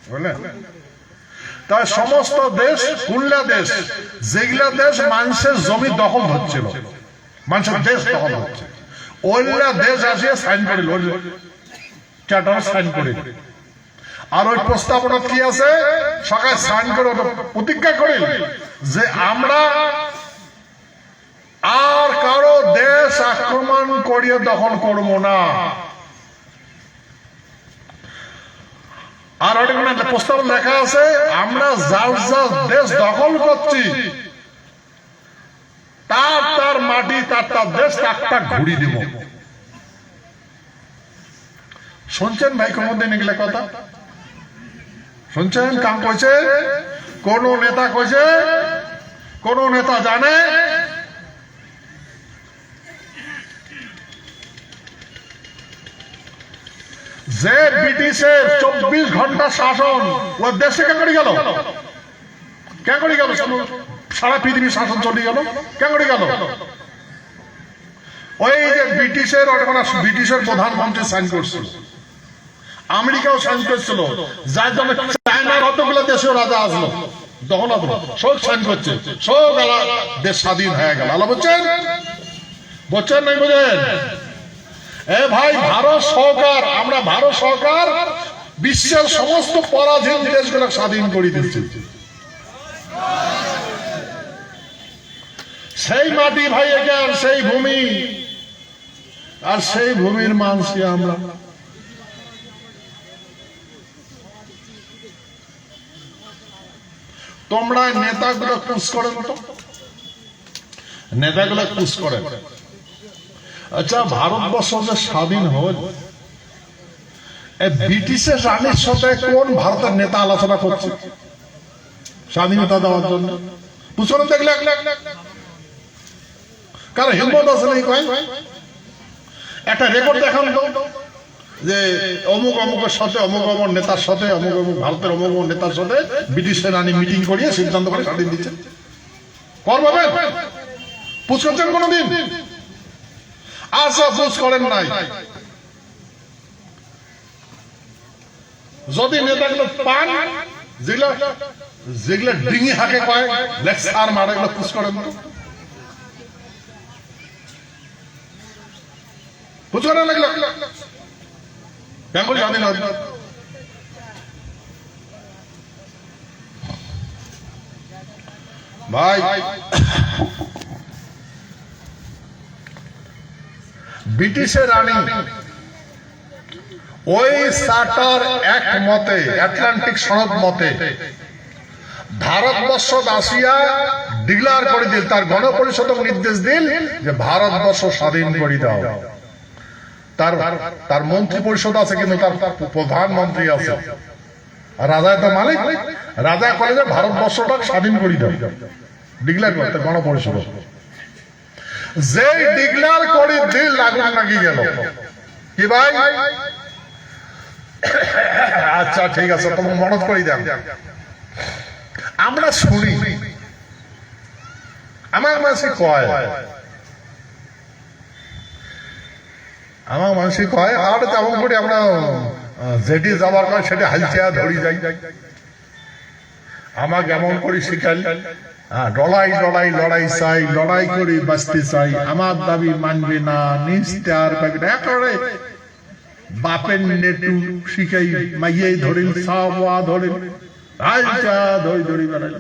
বুঝলেন? তাই সমস্ত দেশ, কোনলা দেশ, যেগুলা দেশ মানুষের জমি দখল হচ্ছিল, মানুষের দেশ দখল হচ্ছে, ওইগুলা দেশ আসিয়ে সাইন করিল, চার্টার সাইন করিল। আর ওই প্রস্তাবনা কি আছে, সকালে সাইন করে প্রতিজ্ঞা করিল যে আমরা আর কারো দেশ আক্রমণ করিয়ে দখল করব না। আর ওটা প্রস্তাব লেখা আছে আমরা যার যার দেশ দখল করছি তার তার মাটি, তার তার দেশ তার ঘুরি দিব। শুনছেন ভাই কোনদিন এগুলো কথা শুনছেন? কাম কইছে কোন নেতা, কইছে কোন নেতা জানে যে ব্রিটিশের 24 ঘন্টা শাসন ও দেশে কে করে গেল, কে করে গেল, সারা পৃথিবীর শাসন চলে গেল, কে করে গেল? ওই যে ব্রিটিশের ব্রিটিশের প্রধানমন্ত্রী সাইন করছিল, আমেরিকাও সাইন করছিল, যার জন্য চায়নার কতগুলো দেশেও রাজা আসলো, দখল সব সাইন করছে, সব দেশ স্বাধীন হয়ে গেল। আল্লাহ বলছেন, বলছেন নাই বোঝেন? এ ভাই ভারত সরকার, আমরা ভারত সরকার বিশ্বের সমস্ত পরাধীন দেশগুলো স্বাধীন করে দিচ্ছি। সেই মাটি ভাই এখান, সেই ভূমি, আর সেই ভূমির মানুষই আমরা। তোমরা নেতাগুলো কুচ করেন, তো নেতাগুলো কুচ করেন। আচ্ছা, ভারতবর্ষ যে স্বাধীন হল, ব্রিটিশের রানীর সাথে কোন ভারতের নেতা আলোচনা করছে স্বাধীনতা দেওয়ার জন্য? বুঝলেন? দেখলে কারণ হিম্মত আছে নাই, কয় একটা রেকর্ড দেখান যে অমুক অমুকের সাথে, অমুক অমুক নেতার সাথে, অমুক অমুক ভারতের অমুক অমুক নেতার সাথে ব্রিটিশের রানী মিটিং করিয়ে সিদ্ধান্ত করে স্বাধীন দিচ্ছে। করবেন? পুষ করছেন কোনদিন? আশা পুষ করেন নাই। যদি নেতাগুলো পান, যেগুলো যেগুলো ডিঙি হাঁকে কয় লেকচার মারে, এগুলো পুষ করেন না, পুষ করেন লাগলো বেঙ্গল জানি না। ভাই ব্রিটিশের রানী ওই চার্টার এক মতে, আটলান্টিক সনদ মতে ভারতবর্ষ আসিয়া ডিক্লেয়ার করে দিল, তার গণপরিষদক নির্দেশ দিল যে ভারতবর্ষ স্বাধীন করে দাও। তার মন্ত্রী পরিষদ আছে, কিন্তু তার প্রধানমন্ত্রী আছে, আর রাজায় তো মালিক, রাজা কলে যে ভারতবর্ষটা স্বাধীন করি দাও, ডিক্লেয়ার করতে গণপরিষদ। যে ডিক্লেয়ার করে দিল আগুন লাগি গেল। কি ভাই? আচ্ছা ঠিক আছে, তোমাকে মনত করি দেন। আমরা শুনি, আমার মানুষে কয়, আমার মানুষে কয়, আর তেমন করে আমরা যেটি যাবার কয় সেটি হালচিয়া ধরি যাই। আমাকে এমন করে শিখাই, লড়াই লড়াই লড়াই চাই, লড়াই করে বাঁচতে চাই, আমার দাবি মানবে না, নিস্তার পাবে না। একেবারে বাপের নেটু শিখাই, মাইয়াই ধরেন, সাওয়া ধরেন, হালচা ধরি ধরি বেড়াই।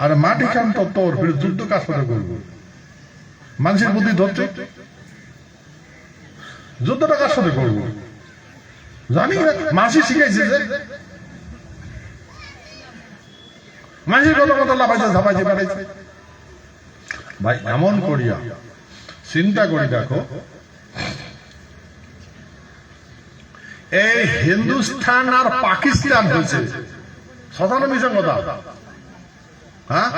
আর মাটি খান তো তোর যুদ্ধ কাজ করে করবো, মানুষের বুদ্ধি ধরছে, যুদ্ধটা কার সাথে করবো জানি না। মাসি শিখাইছে যে মাসির কত কত লাফাইছে ঝাপাইছে বেড়াইছে। ভাই এমন করিয়া চিন্তা করি দেখো, এই হিন্দুস্তান আর পাকিস্তান হয়েছে সতানো মিশন কথা। হ্যাঁ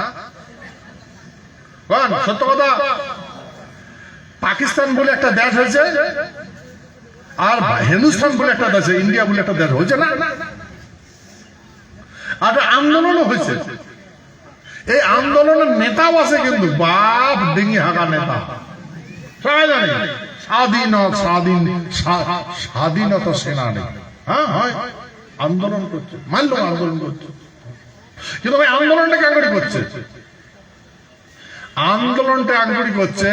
সত্য কথা। পাকিস্তান বলে একটা দেশ হয়েছে, আর হিন্দুস্তান বলে একটা দেশ, ইন্ডিয়া বলে একটা দেশ হয়েছে না। আর আন্দোলনও হয়েছে। এই আন্দোলনের নেতাও আছে কিন্তু, বাপ ডিঙি হাঁকা নেতা, সবাই জানে স্বাধীনতা সেনানী। হ্যাঁ হয় আন্দোলন করছে, মানলো আন্দোলন করছে, কিন্তু ভাই আন্দোলনটাকে আঙ্গুরি করছে, আন্দোলনটা আঙ্গুরি করছে।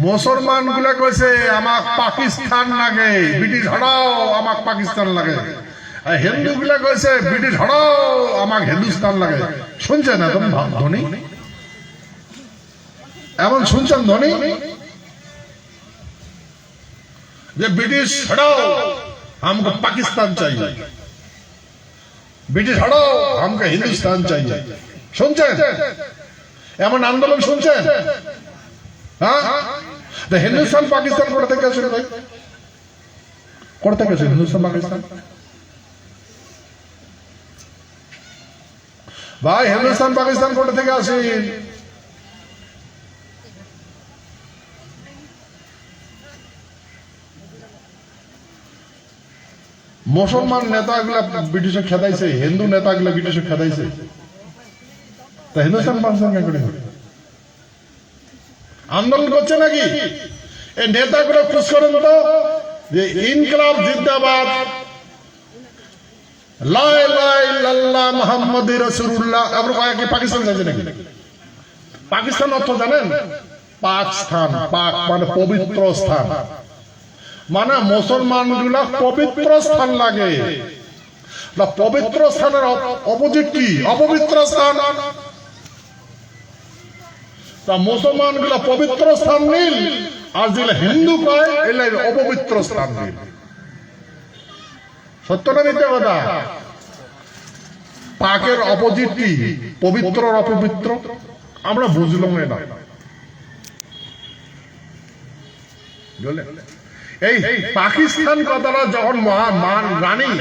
মুসলমান গুলা কইছে আমাক পাকিস্তান লাগে, ব্রিটিশ হটাও, আমাক পাকিস্তান লাগে। হিন্দু গুলা কইছে ব্রিটিশ হটাও, আমাক হিন্দুস্তান লাগে। শুনছেন এখন ধ্বনি? এমন শুনছেন ধ্বনি যে ব্রিটিশ হটাও, हमको पाकिस्तान चाहिए, ব্রিটিশ হটাও, हमको हिंदुस्तान चाहिए। শুনছেন এমন আন্দোলন? শুনছেন? হ্যাঁ, হিন্দুস্তান পাকিস্তান কোথা থেকে আসে ভাই? কোথা থেকে আসে হিন্দুস্তান পাকিস্তান? ভাই হিন্দুস্তান পাকিস্তান কোথা থেকে আসে? মুসলমান নেতাগুলা ব্রিটিশে খেদাইছে, হিন্দু নেতাগুলা ব্রিটিশে খেদাইছে, তা হিন্দুস্তান পাকিস্তান কেন করে আন্দোলন করছে নাকি? এই নেতাগুলো খুশ করেন তো যে ইনকলাব জিন্দাবাদ, লা ইলাহা ইল্লাল্লাহ মুহাম্মাদুর রাসূলুল্লাহ। আমরা কয়েকটি পাকিস্তান যাচ্ছে নাকি? পাকিস্তান অর্থ জানেন? পাক স্থান, পাক মানে পবিত্র স্থান, মানে মুসলমানগুলা পবিত্র স্থান লাগে। পবিত্র স্থানের অপোজিট কি? অপবিত্র স্থান। তা মুসলমান গুলা পবিত্র স্থান নীল, আর যেগুলো হিন্দু কয় এগুলো অপবিত্র স্থান নীল। সত্য না মিথ্যা কথা? পাকের অপোজিট কি? পবিত্র আর অপবিত্র। আমরা বুঝলাম না। এই পাকিস্তান কথাটা যখন মহান রানী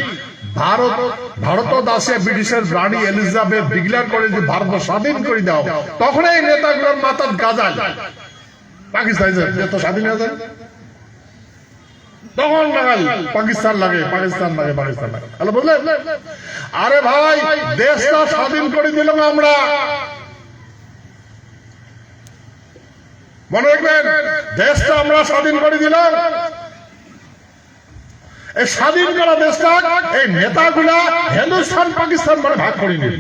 ভারত দাসে ব্রিটিশের রানী এলিজাবেথ ডিক্লেয়ার করে যে ভারত স্বাধীন করে দাও, তখন এই নেতাগুলোর মাথার গাজাল পাকিস্তান তো স্বাধীন হয়ে যায়, তখন পাকিস্তান লাগে, পাকিস্তান লাগে, পাকিস্তান লাগে। হ্যালো বুঝলেন? আরে ভাই দেশটা স্বাধীন করে দিলাম আমরা, মনে রাখবেন দেশটা আমরা স্বাধীন করে দিলাম। এই স্বাধীন করা দেশটা এই নেতাগুলা হিন্দুস্তান পাকিস্তান মানে ভাগ করে নিল।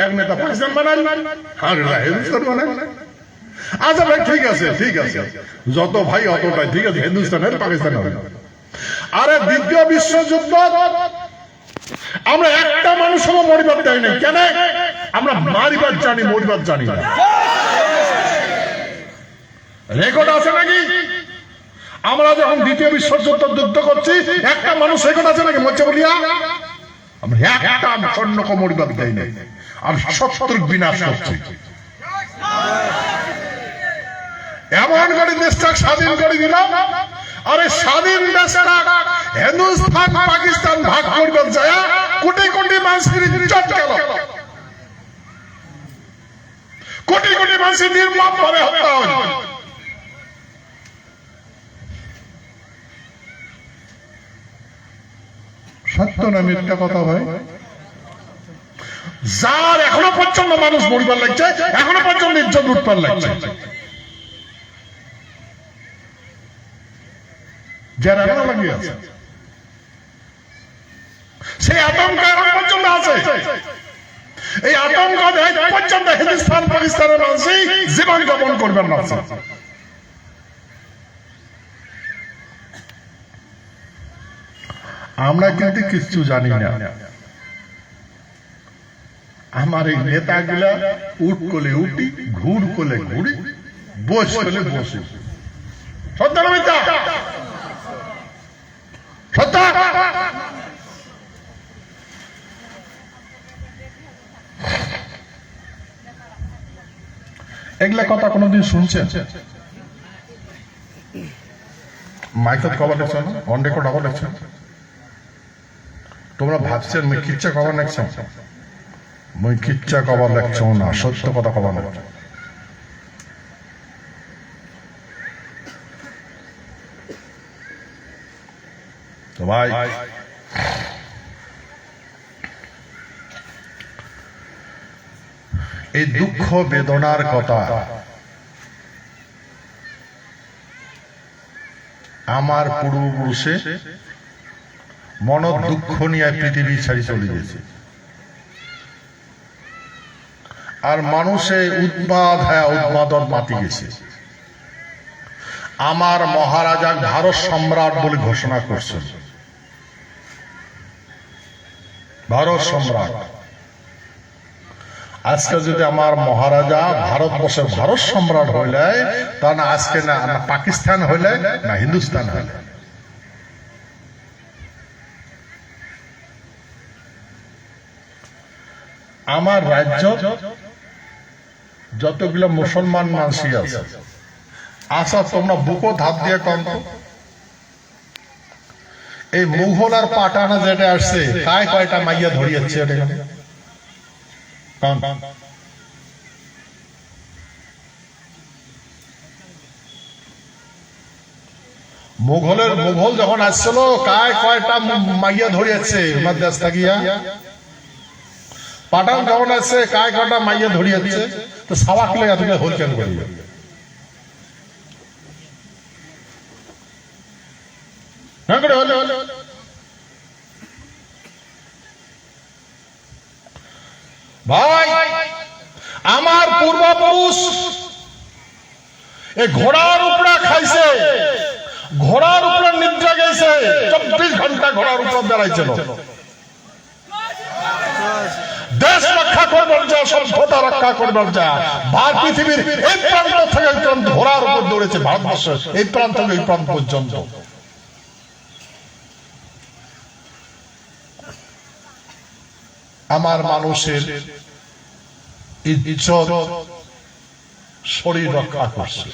এক নেতা পাকিস্তান বানাল, আর হিন্দুস্তান বানাল। আচ্ছা ভাই ঠিক আছে, ঠিক আছে, যত ভাই অতটাই ঠিক আছে, হিন্দুস্তানের পাকিস্তান হবে। আরে দ্বিতীয় বিশ্বযুদ্ধ আমরা একটা মানুষও মরিবার চাই নাই। কেন? আমরা মারিবার জানি, মরিবার জানি না। রেকর্ড আছে নাকি? আমরা যখন দ্বিতীয় বিশ্বযুদ্ধ যুদ্ধ করছি একটা মানুষ রেকর্ড আছে নাকি মরছে বলিয়া? আমরা একটা স্বর্ণকে মরিবার দেয় নাই, আর শত্রুর বিনাশ করছি। এমন করে দেশটা স্বাধীন করে দিলাম, আরে স্বাধীন দেশটা হিন্দুস্তান পাকিস্তান ভাগ করবে যায় কোটি কোটি মানুষের ইজ্জত গেল, কোটি কোটি মানুষের নির্মম ভাবে হত্যা হল। সত্য না মিথ্যা কথা ভাই? যার এখনো পর্যন্ত মানুষ মরিবার লাগছে, এখনো পর্যন্ত ইজ্জত লুটবার লাগছে, যারা এখনো লাগিয়ে আছে, সেই আতঙ্ক এখন পর্যন্ত আছে। এই আতঙ্ক পর্যন্ত হিন্দুস্তান পাকিস্তানের মানুষই জীবন যাপন করবেন না। আমরা কিন্তু কিছু জানি না। আমার এই নেতাগুলা উঠ কোলে উঠি, ঘুর কোলে ঘুরি, বস কোলে বসি। সত্য না মিথ্যা? সত্য। এগুলা কথা কোনদিন শুনছেন? মাইকত খবর দেখছেন, অন রেকর্ড খবর দেখছেন? তোমরা ভাবছেন মুই কিচ্ছা খবর দেখছ? মুই কিচ্ছা খবর দেখছ না, সত্য কথা খবর না। তো ভাই এই দুঃখ বেদনার কথা আমার পূর্বপুরুষে মন দুঃখ নিয়ে পৃথিবী ছাড়ি চলে গেছে, আর মানুষে উন্মাদ হ্যাঁ উন্মাদন মাতি গেছে। আমার মহারাজা ভারত সম্রাট বলে ঘোষণা করছেন, ভারত সম্রাট। আজকে যদি আমার মহারাজা ভারতবর্ষের ভারত সম্রাট হইলে, তা না আজকে না পাকিস্তান হইলে না হিন্দুস্তান হইলে। আমার রাজ্য যতগুলো মুসলমান মানুষই আছে, আচ্ছা তোমরা বুকো ধাপ দিয়ে কম, এই মুঘল আর পাঠানা যেটা আসছে কয়টা মাইয়া ধরিয়েছে? মুঘল যখন আসছিল কয়টা মাইয়া ধরিয়েছে ওনার দেশ থাকিয়া? পাঠান যখন আসছে কয়টা মাইয়া ধরিয়েছে? তো সাবাক লেগে তুমি হোল কেন করি? ভাই আমার পূর্বপুরুষ এই ঘোড়ার উপরে খাইছে, ঘোড়ার উপরে নিদ্রা গেছে, 24 ঘন্টা ঘোড়ার উপর বেড়াইছিল। দেশ রক্ষা করবার যা, সভ্যতা রক্ষা করবার যা, ভারত পৃথিবীর এই প্রান্ত থেকে ওই প্রান্ত ঘোড়ার উপর দৌড়েছে, ভারতবর্ষের এই প্রান্ত থেকে এই প্রান্ত পর্যন্ত। আমার মানুষের ইজ্জত শরীর রক্ষা করছে,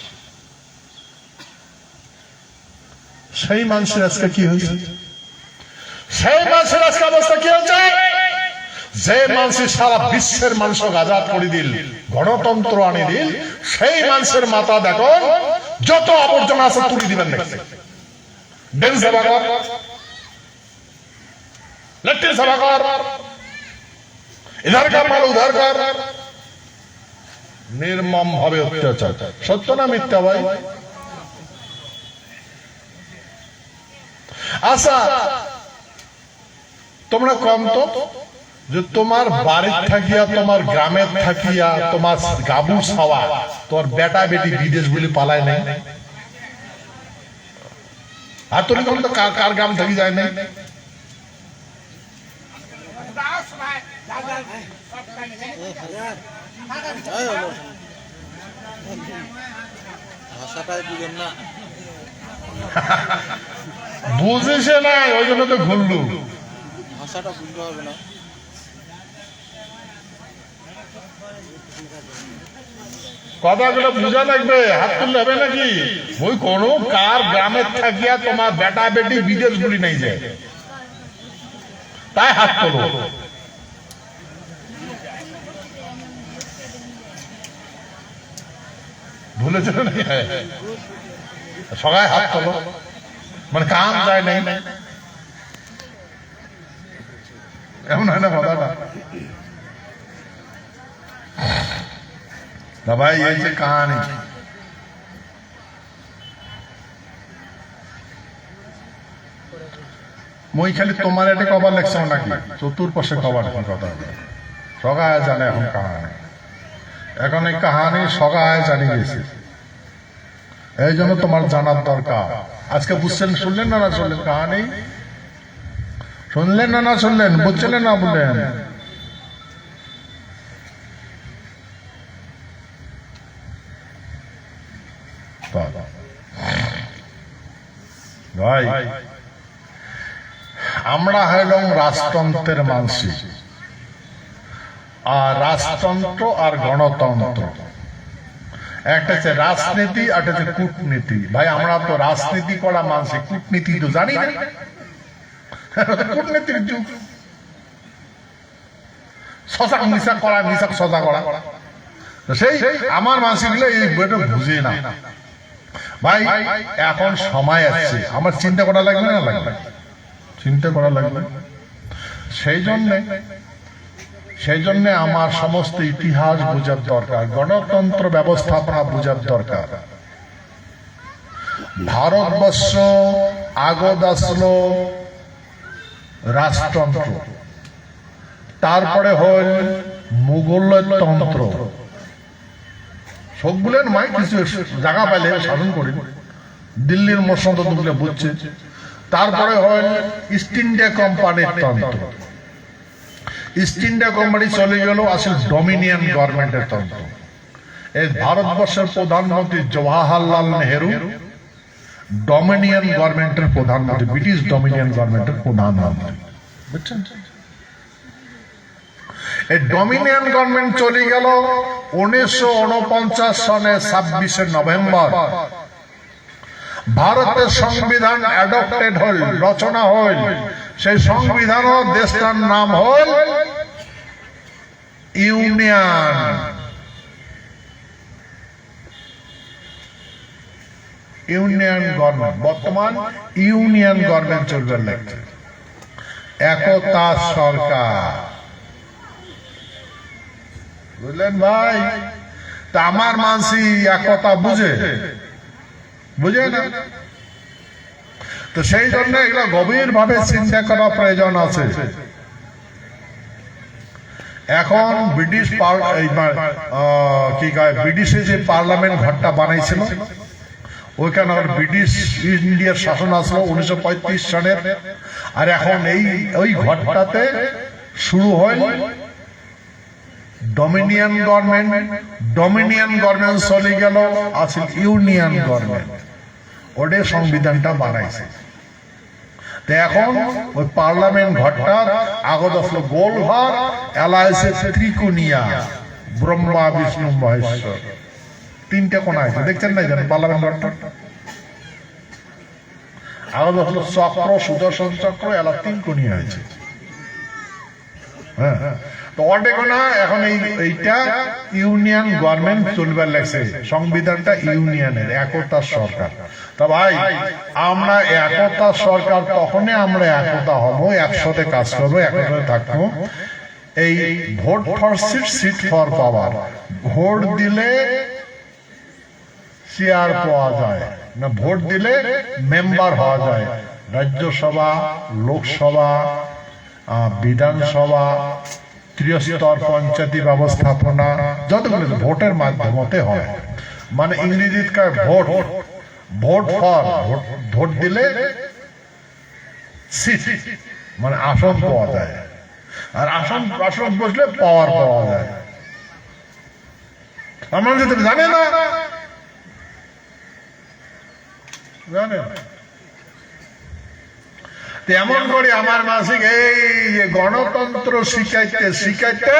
সেই মানুষের আজকে কি হয়েছে? সেই মানুষের আজকে অবস্থা কি হয়েছে? যে মানুষের সারা বিশ্বের মানুষকে আজাদ করে দিল, গণতন্ত্র আনি দিল, সেই মানুষের মাথা দেখো যত আবর্জনা আছে তুলে দিবেন নাকি? ডেন সেবা কর, লেট্রিন সেবা কর, ইধার কার মাল উধার কার, নির্মম ভাবে অত্যাচার। সত্য না মিথ্যা ভাই? আচ্ছা তোমরা কম তো যে তোমার বাড়ির থাকিয়া, তোমার গ্রামের থাকিয়া, তোমার গাবু ছাওয়া, তোমার বেটা বেটি বিদেশ বলে পালায় নাই? আর তুমি তো কার গ্রাম থাকি যায় নাই? বুঝেছে না, ওই জন্য তো ঘুরলু। ভাষাটা বুঝতে হবে না। কথাগুলো বুঝা লাগবে, হাত তুললে হবে নাকি? ওই কোন কার গ্রামে থাকিয়া তোমার বেটা বেটি বিদেশ গুলি নাই যায়, তাই হাত তোলো। ভুলেছ নাকি? সবাই হাত তোলো, মানে কাম যায় নাই, এমন হয় না কথাটা? না ভাই, এই যে কাহানি, মই খালি তোমার এটা কবার লেখছ নাকি? চতুর্পাশে কবার কি কথা সগায় জানে এখন কাহানি। এখন এই কাহানি সগায় জানি গেছে, এই জন্য তোমার জানার দরকার। আজকে বুঝছেন, শুনলেন না শুনলেন? কাহানি শুনলেন না শুনলেন? বুঝছিলেন না বললেন? ভাই, আমরা হইলাম রাজতন্ত্রের মানসি, আর রাজতন্ত্র আর গণতন্ত্র একটা হচ্ছে রাজনীতি আর একটা হচ্ছে কূটনীতি। ভাই, আমরা তো রাজনীতি করা মানসি, কূটনীতি তো জানি না। কূটনীতির যুগ, সজাগ মিশা করা, মিশা সজা করা, সেই আমার মানসিকগুলো এই বইটা বুঝে না। ভাই, এখন সময় আসছে, আমার চিন্তা করা লাগবে না লাগবে? চিন্তা করা লাগবে। সেই জন্য আমার সমস্ত ইতিহাস বোঝার দরকার, গণতন্ত্র ব্যবস্থাপনা বোঝার দরকার। ভারতবর্ষ আগত আসলো রাজতন্ত্র, তারপরে হল মুঘল তন্ত্র, সবগুলো নয়, কিছু জায়গা পাইলে শাসন করি, দিল্লির মসনদ বুঝছে। তারপরে হল ইস্ট ইন্ডিয়া কোম্পানির তন্ত্র, ইস্ট ইন্ডিয়া কোম্পানি চলে গেল, আসলে ডমিনিয়ন গভর্নমেন্টের তন্ত্র। এই ভারতবর্ষের প্রধানমন্ত্রী জওয়াহরলাল নেহেরু ডমিনিয়ন গভর্নমেন্টের প্রধানমন্ত্রী, ব্রিটিশ ডমিনিয়ন গভর্নমেন্টের প্রধানমন্ত্রী, বুঝছেন? এই ডমিনিয়ন গভর্নমেন্ট চলে গেল 1949 সনে 26 নভেম্বর। ভারতের সংবিধান অ্যাডপ্টেড হল, রচনা হল। সেই সংবিধান দেশটার নাম হল ইউনিয়ন। ইউনিয়ন গভর্নমেন্ট, বর্তমান ইউনিয়ন গভর্নমেন্ট চলবে লাগছে, একতা সরকার, বুঝলেন ভাই? তা আমার মানসি একতা বুঝে না, তো সেই জন্য এগুলো গভীর ভাবে চিন্তা করা প্রয়োজন আছে। এখন ব্রিটিশ ব্রিটিশে যে পার্লামেন্ট ঘরটা বানাইছিল, ওইখানে ব্রিটিশ ইন্ডিয়ার শাসন আসলো 1935 সনের। আর এখন ওই ঘরটাতে শুরু হয় ডমিনিয়ন গভর্নমেন্ট। ডমিনিয়ন গভর্নমেন্ট চলে গেল, আসলে ইউনিয়ন গভর্নমেন্ট, ওটা সংবিধানটা বানাইছে। তো এখন ওই পার্লামেন্ট ঘরটার আগত আসলো গোলঘর, এলাইছে ত্রিকোণিয়া, ব্রহ্মা বিষ্ণু মহেশ্বর, তিনটে কোণা আছে, দেখছেন না? জানেন পার্লামেন্ট ঘরটা আগত আসলো চক্র, সুদর্শন চক্র, এলা তিন কোণিয়া হয়েছে। হ্যাঁ, তো এখন এইটা ইউনিয়ন গভর্নমেন্ট চলবার লাগছে, সংবিধানটা ইউনিয়নের, একতার সরকার। তা ভাই, আমরা একতার সরকার, তখনই আমরা একতা হব, একসাথে কাজ করবো, একসাথে থাকবো। এই vote for seat, seat for power, vote দিলে চেয়ার পাওয়া যায় না, ভোট দিলে মেম্বার হওয়া যায়। রাজ্যসভা, লোকসভা, বিধানসভা, ত্রিস্তর পঞ্চায়েত ব্যবস্থাপনা, যতগুলো ভোটের মাধ্যমে হয়। মানে ইংরেজিতে ভোট, ভোট ফর, ভোট দিলে সিট, মানে আসন পাওয়া যায়, আর আসন বসলে পাওয়ার পাওয়া যায়। আমরা যদি জানে না, জানে তেমন করে আমার মাসিক এই যে গণতন্ত্র শিখাইতে শিখাইতে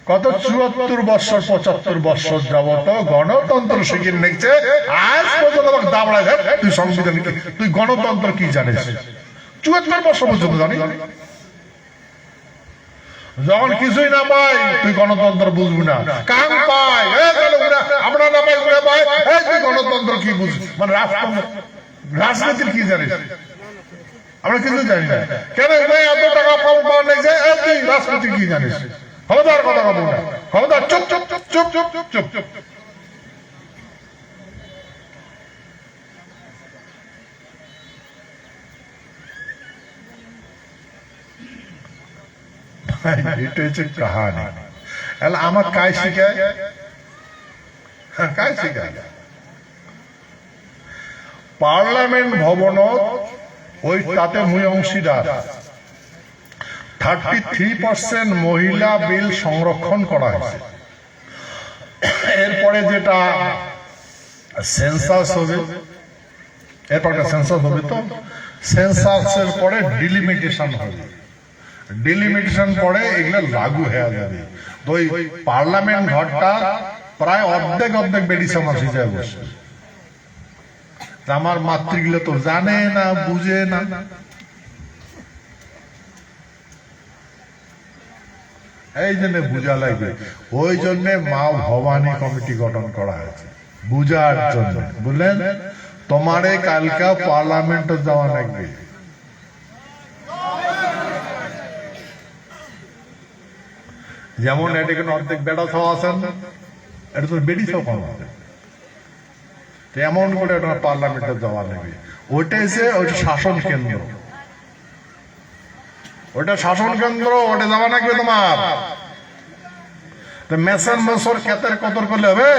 কত 74 বছর 75 বছর যাবত গণতন্ত্র শিখে নিচ্ছে, আজ পর্যন্ত আমাকে দাবড়ায় দেখ তুই সংবিধান কি, তুই গণতন্ত্র কি জানিস? 74 বছর পর্যন্ত জানি। যখন কিছুই না পাই তুই গণতন্ত্র বুঝবি না, কাম পাই আমরা না পাই ঘুরে পাই, তুই গণতন্ত্র কি বুঝবি? মানে রাজনীতির কি জানিস? আমরা কিছু জানি না। কেন এত টাকা পাওয়া নেই যে তুই রাজনীতি কি জানিস? খবরদার কথা বলবো না, খবরদার চুপ চুপ চুপ চুপ চুপ চুপ চুপ চুপ। এটা হচ্ছে কাহানি। আমার কাজ শিখায়, কাজ শিখায় পার্লামেন্ট ভবনত, ওই তাতে মুই অংশীদার। 33% মহিলা বিল সংরক্ষণ করা হয়েছে। এরপরে যেটা সেন্সাস হবে, এরপর একটা সেন্সাস হবে, তো সেন্সাসের পরে ডিলিমিটেশন হবে, ডিলিমিটেশন পরে এগুলো লাগু হয়ে যাবে। তো ওই পার্লামেন্ট ঘরটা প্রায় অর্ধেক অর্ধেক বেডি সমাজ হিসেবে বসে। আমার মাতৃগুলো তো জানে না, বুঝে না। এই জন্য বুঝা লাগবে, ওই জন্য মা ভবানী কমিটি গঠন করা হয়েছে, বুঝার জন্য। বুঝলেন? তোমারে কালকা পার্লামেন্টে যাওয়া লাগবে। যেমন এটা কোনো অর্ধেক বেড়া ছাওয়া আছেন, এটা তো বেড়ি ছাও কম হবে, এমন করে ওটা পার্লামেন্টে যাওয়া লাগবে। ওইটা এসে ওইটা শাসন কেন্দ্র, ওটা শাসন কেন্দ্র, ওটা যাওয়া লাগবে তোমার। মেসার মেসর ক্ষেতের কদর করলে হবে?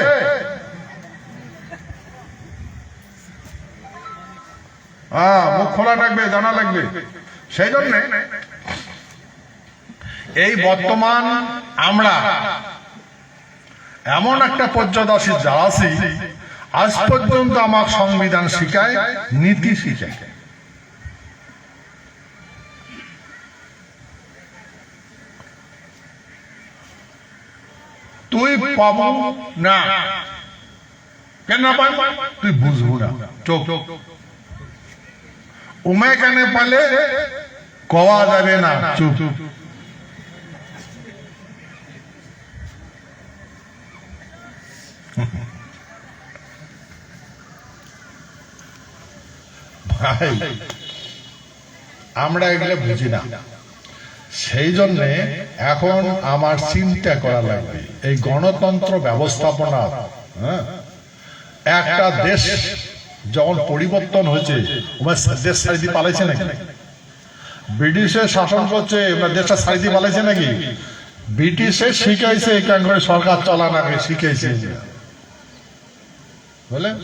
মুখ খোলা লাগবে, জানা লাগবে। সেই জন্য এই বর্তমান আমরা এমন একটা পর্যায়ে যারা আছি, আজ পর্যন্ত আমার সংবিধান শিখায়, নীতি শিখায়। তুই পাবো না, কেন পাই? তুই বুঝবো না, চোখ উমে কেন পালে কওয়া যাবে না, চুপ। ভাই, আমরা এগুলো বুঝি না। সেই জন্য এখন আমার চিন্তা করা লাগবে এই গণতন্ত্র ব্যবস্থাপনা। একটা দেশ যখন পরিবর্তন হয়েছে, দেশ সাইদি পালাইছে নাকি? ব্রিটিশের শাসন করছে, দেশটা সাইদি পালাইছে নাকি? ব্রিটিশে শিখাইছে কেন করে সরকার চালানো, শিখাইছে, বুঝলেন?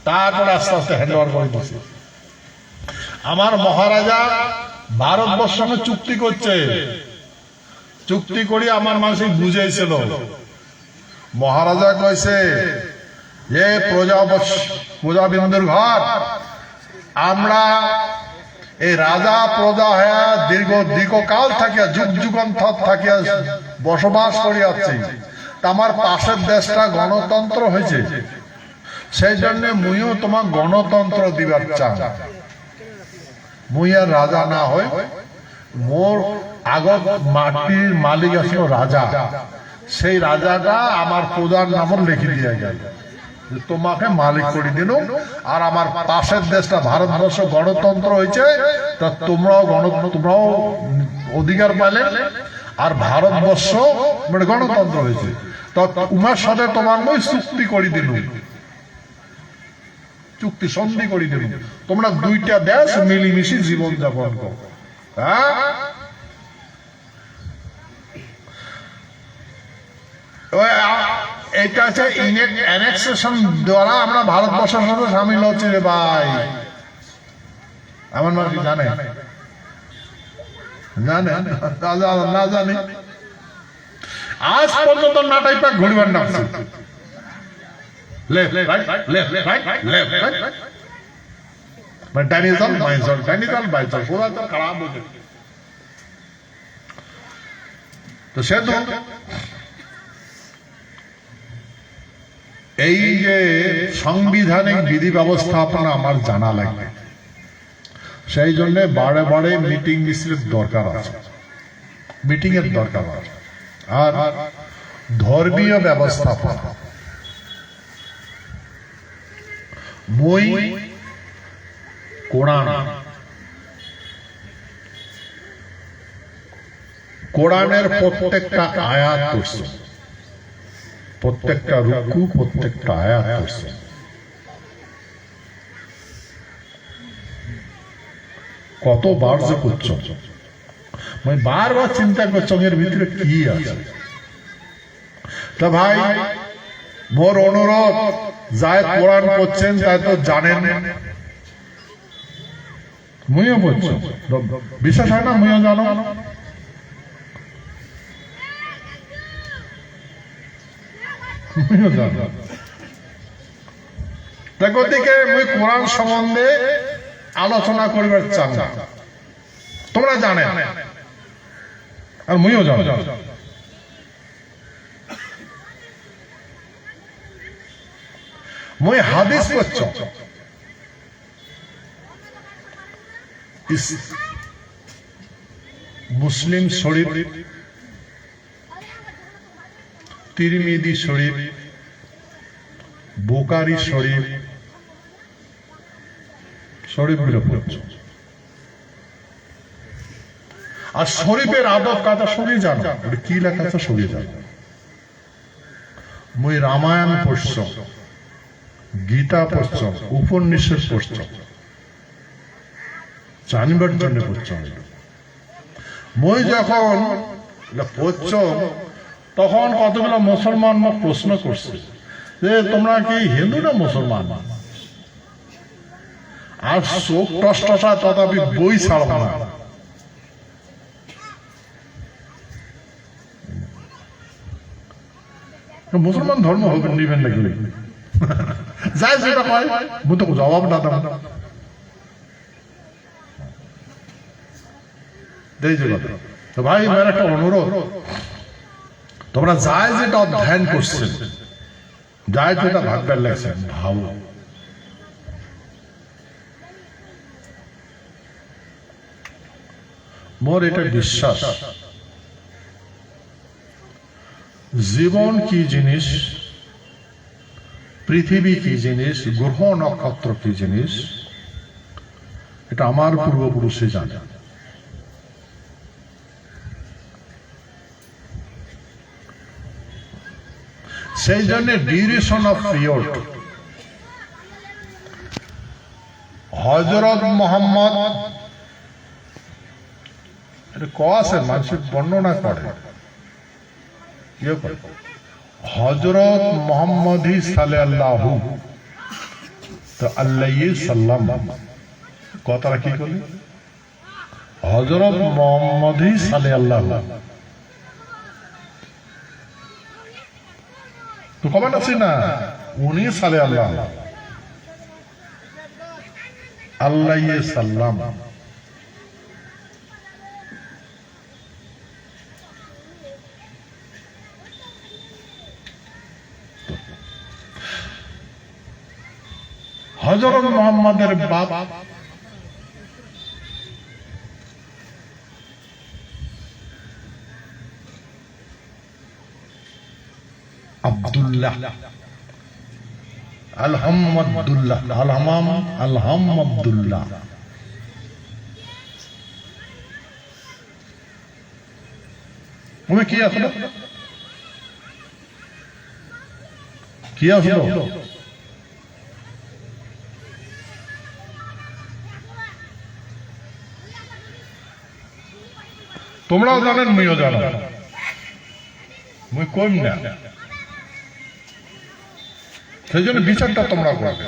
তারপরে আস্তে আস্তে হ্যান্ড ওভার করে দিচ্ছে। আমার মহারাজা ভারতবর্ষের সঙ্গে চুক্তি করছে, চুক্তি করি আমার মানুষ বুঝাইছিল। মহারাজা কইছে যে প্রজাবিন্দুর ঘর, আমরা এই রাজা প্রজা হয়ে দীর্ঘকাল থাকিয়া, যুগ যুগান্তর থাকিয়া বসবাস করিয়াছি। আমার পাশের দেশটা গণতন্ত্র হয়েছে, সেই জন্য মুইও তোমার গণতন্ত্র দিবার চান। মুই আর রাজা না হয়, মোর আগত মাটির মালিক আসলো রাজা, সেই রাজাটা আমার প্রজার নাম লিখে দিয়ে গেল, তোমাকে মালিক করে দিল। আর আমার পাশের দেশটা ভারতবর্ষ গণতন্ত্র হয়েছে, তা তোমরাও অধিকার পাইলে। আর ভারতবর্ষ মানে গণতন্ত্র হয়েছে, তা উমার সাথে তোমার মই চুক্তি করে দিল, চুক্তি সন্ধি করে দিল, তোমরা দুইটা দেশ মিলিমিশি জীবন যাপন করো। এটা হচ্ছে অ্যানেক্সেশন দ্বারা আমরা ভারতবর্ষের সাথে সামিল হচ্ছে রে ভাই। আমার মানুষ জানে জানে না জানে, আজ পর্যন্ত নাটাই পাক ঘুরিবার নাম left, right, left, right, left, right. But Daniel, myself, Daniel, myself, पूरा तो खराब हो गया। तो शायद এই যে সাংবিধানিক বিধি ব্যবস্থাপনা আমার জানা লাগবে, সেই জন্য বারে বারে মিটিং মিছিলের দরকার আছে, মিটিং এর দরকার আছে। আর ধর্মীয় ব্যবস্থাপনা মই কোরআনের প্রত্যেকটা আয়াত করছে, প্রত্যেকটা রুকু, প্রত্যেকটা আয়াত করছে। কতবার যে করছ, আমি বারবার চিন্তা করছো এর ভিতরে কি আছে। তা ভাই, মোর অনুরোধ, যাই কোরআন পড়ছেন তাই তো জানেন, মুইও পড়ছ, বিশ্বাস হয় না মুইও জানো। দেখো দিকে মুই কোরআন সম্বন্ধে আলোচনা করিবার চান না, তোমরা জানে আর মুইও জানো। মুই হাদিস পড়ছ, মুসলিম শরীফ, তিরমিজি শরীফ, বুখারী শরীফ, শরীফগুলো পড়ছ। আর শরীফের আদব কাতা সবই জানো, কি লেখা আছে সবই জানো। মুই রামায়ণ পড়ছ, গীতা পড়ছ, উপনিষদ পড়ছ, জানিবার জন্য পড়ছ। মই যখন পড়ছ তখন কতগুলো মুসলমান মোক প্রশ্ন করছে যে তোমরা কি হিন্দু না মুসলমান, আর চোখ টসটসা, তথাপি বই ছাড়ব না। মুসলমান ধর্ম হবে নিবেন নাকি, যাই যেটা কয় মুই তো জবাব না দাম। তো ভাই, আমার একটা অনুরোধ, তোমরা যাই যেটা অধ্যয়ন করছেন, যাই যেটা ভাববার লাগছেন, ভাবো। মোর এটা বিশ্বাস, জীবন কি জিনিস, পৃথিবী কি জিনিস, গ্রহ নক্ষত্র কি জিনিস, এটা আমার পূর্বপুরুষে জানে। সেই জন্য ডিউরেশন অফ পিরিয়ড হযরত মুহাম্মদ এটা কসে মানুষের বর্ণনা করে, হযরত মুহাম্মদ সাল্লাল্লাহু আলাইহি সাল্লাম কথাটা কি করলেন, হযরত মুহাম্মদ সাল্লাল্লাহু, তো কমেন্ট আছে না, উনি সাল্লাল্লাহু আলাইহি সাল্লাম। হযরত মুহাম্মদের বাপ আব্দুল্লাহ, আলহামদুল্লাহ, আলহামদুল্লাহ। উনি কি আসলো, কি আসলো, তোমরাও জানেন, মুইও জানো, মুই কম না, সেই জন্য বিচারটা তোমরা করবে।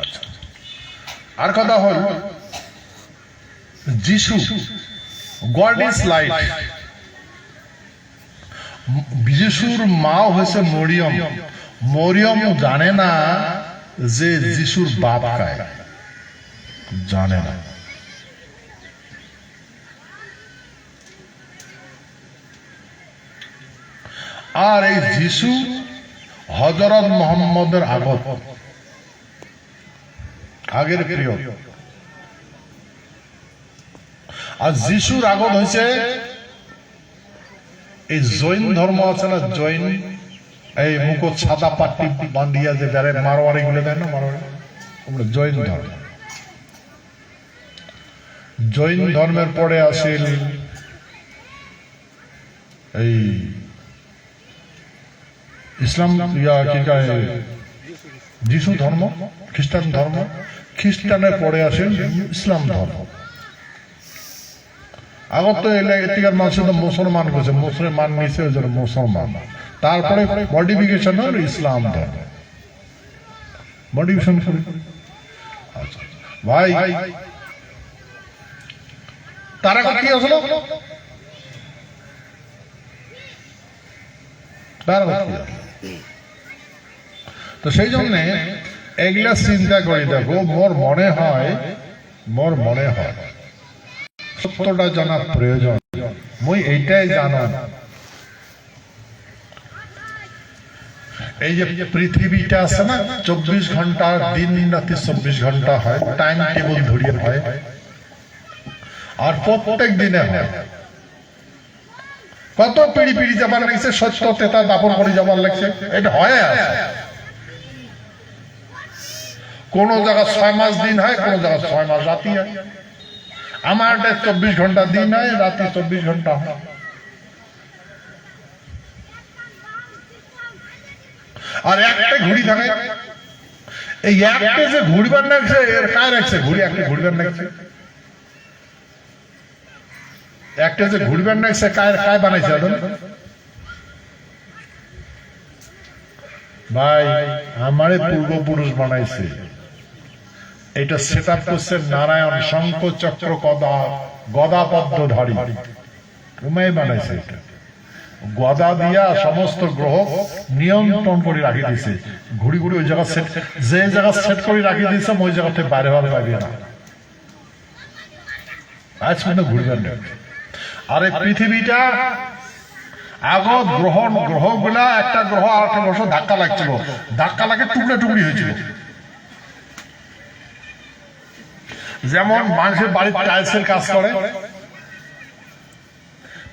আচ্ছা, আর কথা হল, যিশু, গড ইজ লাইট। যিশুর মা হয়েছে মরিয়ম। মরিয়ম জানে না যে যিশুর বাপ কায়, জানে না। আর এই যিশু হযরত মুহাম্মদের আগত, আগের প্রিয়। আর যিশুর আগত হয়েছে এই জৈন ধর্ম আছে না, জৈন, এই মুকুট সাদা পাট্টি বান্ধিয়া যে বেড়ে মারোয়ারি গুলো দেয় না, মারোয়ারি, জৈন ধর্ম। জৈন ধর্মের পরে আসিল এই ইসলাম, কি কয়, যিশু ধর্ম, খ্রিস্টান ধর্ম। খ্রিস্টানের পরে আসেন ইসলাম ধর্ম। আগত তো এলাকার মানুষ তো মুসলমান করছে, মুসলমান নিচে ওই জন্য মুসলমান। তারপরে মডিফিকেশন হল ইসলাম ধর্ম, মডিফিকেশন। আচ্ছা ভাই, তারা কি আসলো, তো সেই জন্য এগুলা চিন্তা করে দেখো। মোর মনে হয় সত্যটা জানার প্রয়োজন। মুই এইটাই জানো, এই যে পৃথিবীটা আছে না, 24 ঘন্টা, দিন রাতে 24 ঘন্টা হয়, টাইম টেবিল ধরিয়ে হয়, আর প্রত্যেক দিনে হয়। কত পিড়ি পিড়ি যাবার লাগছে, সত্য তেতা দাপন করে যাবার লাগছে, এটা হয়। কোন জায়গা 6 মাস দিন হয়, কোন জায়গা 6 মাস রাতি হয়। আমার 24 ঘন্টা দিন হয়, রাতে 24 ঘন্টা হয়। আর একটা ঘুড়ি থাকে, এই একটা যে ঘুড়িবার লাগছে, এর কায় রাখছে ঘুড়ি, একটা ঘুড়িবার লাগছে, একটা যে ঘুড়িবার লাগছে, কায় বানাইছে? ভাই, আমারে পূর্বপুরুষ বানাইছে। এটা সেট আপ করছে নারায়ণ, শঙ্খ চক্র গদা পদ্মধারী, উমাই বানাইছে। এটা গদা দিয়া সমস্ত গ্রহ নিয়ন্ত্রণ করে রাখি দিছে। ঘুড়ি ঘুড়ি ওই জায়গা সেট, যে জায়গা সেট করে রাখি দিছে, ওই জায়গাতে বাইরে হওয়ার পাবে না। আজ কিন্তু ঘুরবেন না। আর এই পৃথিবীটা আগত গ্রহগুলা, একটা গ্রহ আর একটা গ্রহ ধাক্কা লাগছিল, ধাক্কা লাগে টুকরা টুকরি হয়েছিল। যেমন মানুষের বাড়ির টাইলসের কাজ করে,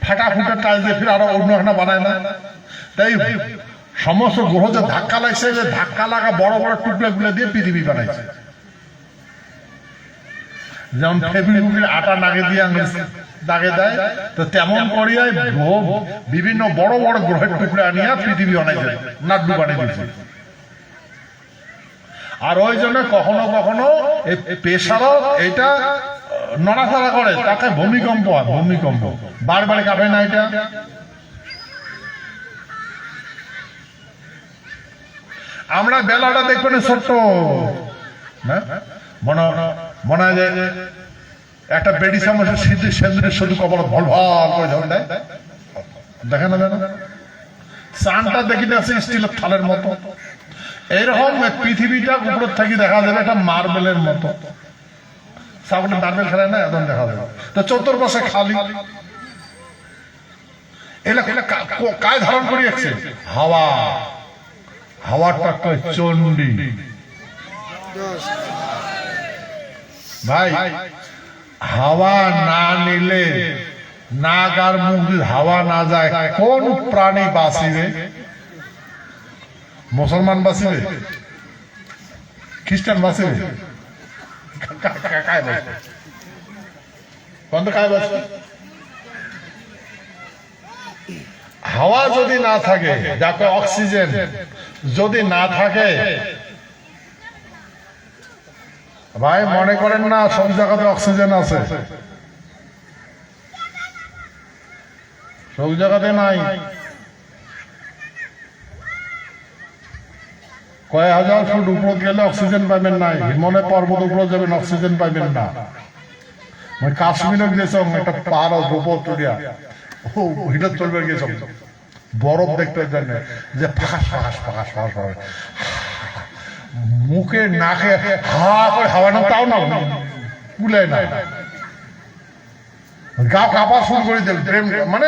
ফাটা ফুটা টাইলস দিয়ে ফির আরো অন্য একটা বানায় না, তাই সমস্ত গ্রহ যে ধাক্কা লাগছে, যে ধাক্কা লাগা বড় বড় টুকরা গুলো দিয়ে পৃথিবী বানাইছে। যেমন ফেব্রিকের আটা নাগে দিয়ে দাগে দেয়, তো তেমন করিয়াই গ্রহ, বিভিন্ন বড় বড় গ্রহের টুকরা নিয়ে পৃথিবী বানাইছে, নাড্ডু বানিয়ে দিয়েছে। আর ওই জন্য কখনো কখনো প্রেসারও এটা নড়াচড়া করে, তাকে ভূমিকম্প হয়। ভূমিকম্প বারবার কাঁপে না এটা। আমরা বেলাটা দেখবেন ছোট্ট, মনে হয় যে একটা বেডি চামচের সেন্দ্রের শুধু কপাল ভল ভল করে ধরে দেয়, দেখে না? চানটা দেখি আছে স্টিলের থালের মতো। এইরকম পৃথিবীটা উপর থেকে দেখা যাবে একটা মার্বেলের মতো। সামনে মার্বেল খেলায় না, একদম দেখা যাবে। তো চতুর্পাশে খালি, কায় ধারণ করে রাখছে? হাওয়া। হাওয়াটা কয় চণ্ডী। ভাই, হাওয়া না নিলে, নাক আর মুখ হাওয়া না যায়, কোন প্রাণী বাঁচিবে? মুসলমান বাঁচিবে? খ্রিস্টান বাঁচিবে? হাওয়া যদি না থাকে, যাকে অক্সিজেন যদি না থাকে, ভাই মনে করেন না সব জায়গাতে অক্সিজেন আছে, সব জায়গাতে নাই। কয়েক হাজার ফুট উপর গেলে অক্সিজেন পাবেন না, হিমালয় পর্বত উপর যাবেন অক্সিজেন পাবেন না। কাশ্মীরে গেছিলাম, একটা পাহাড় উপর চড়িয়া, ও হিটার চলবে গেছিলাম, বরফ দেখতে জন্য, যে ফাঁস ফাঁস ফাঁস ফাঁস ফাঁস, মুখে নাকে হা করে হাওয়া না, তাও না কুলায় না। গা কাপা শুরু করে দিল প্রেম মানে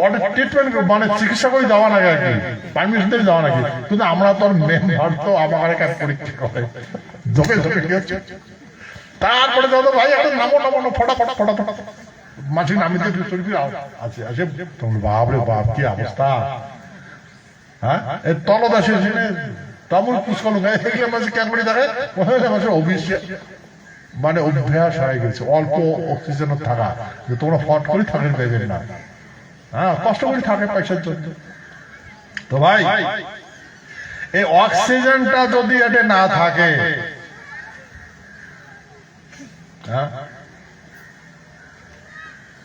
ওটা ট্রিটমেন্ট মানে চিকিৎসা করে যাওয়া নাকি আর কি পারমিশন দিয়ে যাওয়া নাকি কিন্তু আমরা তো মেম্বার তো আমার কাছে পরীক্ষা করে ধোকে ধোকে গিয়েছে তারপরে দাদা ভাই এখন নামো নামো ফটাফট ফটাফট মাঝে নামি দিয়ে শরীর আছে আছে বাপ রে বাপ কি অবস্থা হ্যাঁ এই তলদাসে তেমন পুষ্কল এগুলো মাঝে কেন করে দেখে মাঝে অভিষেক মানে অভ্যাস হয়ে গেছে অল্প অক্সিজেন থাকা যে তোমরা ফট করে থাকেন পাইবেন না হ্যাঁ কষ্ট করে থাকে পয়সার জন্য তো ভাই এই অক্সিজেনটা যদি এটা না থাকে হ্যাঁ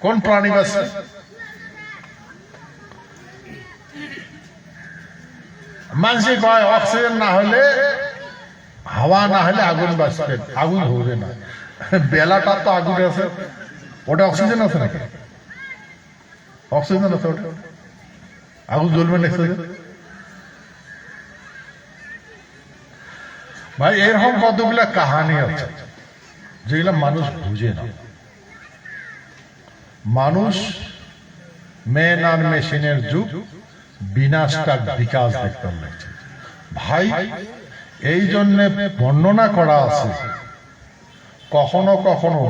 কোন প্রাণী বাঁচবে মানুষই কয় অক্সিজেন না হলে হাওয়া না হলে আগুন বাঁচবে আগুন ধরবে না বেলাটা তো আগুন আছে ওটা অক্সিজেন আছে নাকি অক্সিজেন আছে ওটা আগুন জ্বলবে না ভাই এরকম কতগুলা কাহানি আছে যেগুলা মানুষ বুঝে না মানুষ মেন আর মেশিনের যুগ বিনাশটা বিকাশ দেখতে লাগছে ভাই এই জন্য বর্ণনা করা আছে কখনো কখনো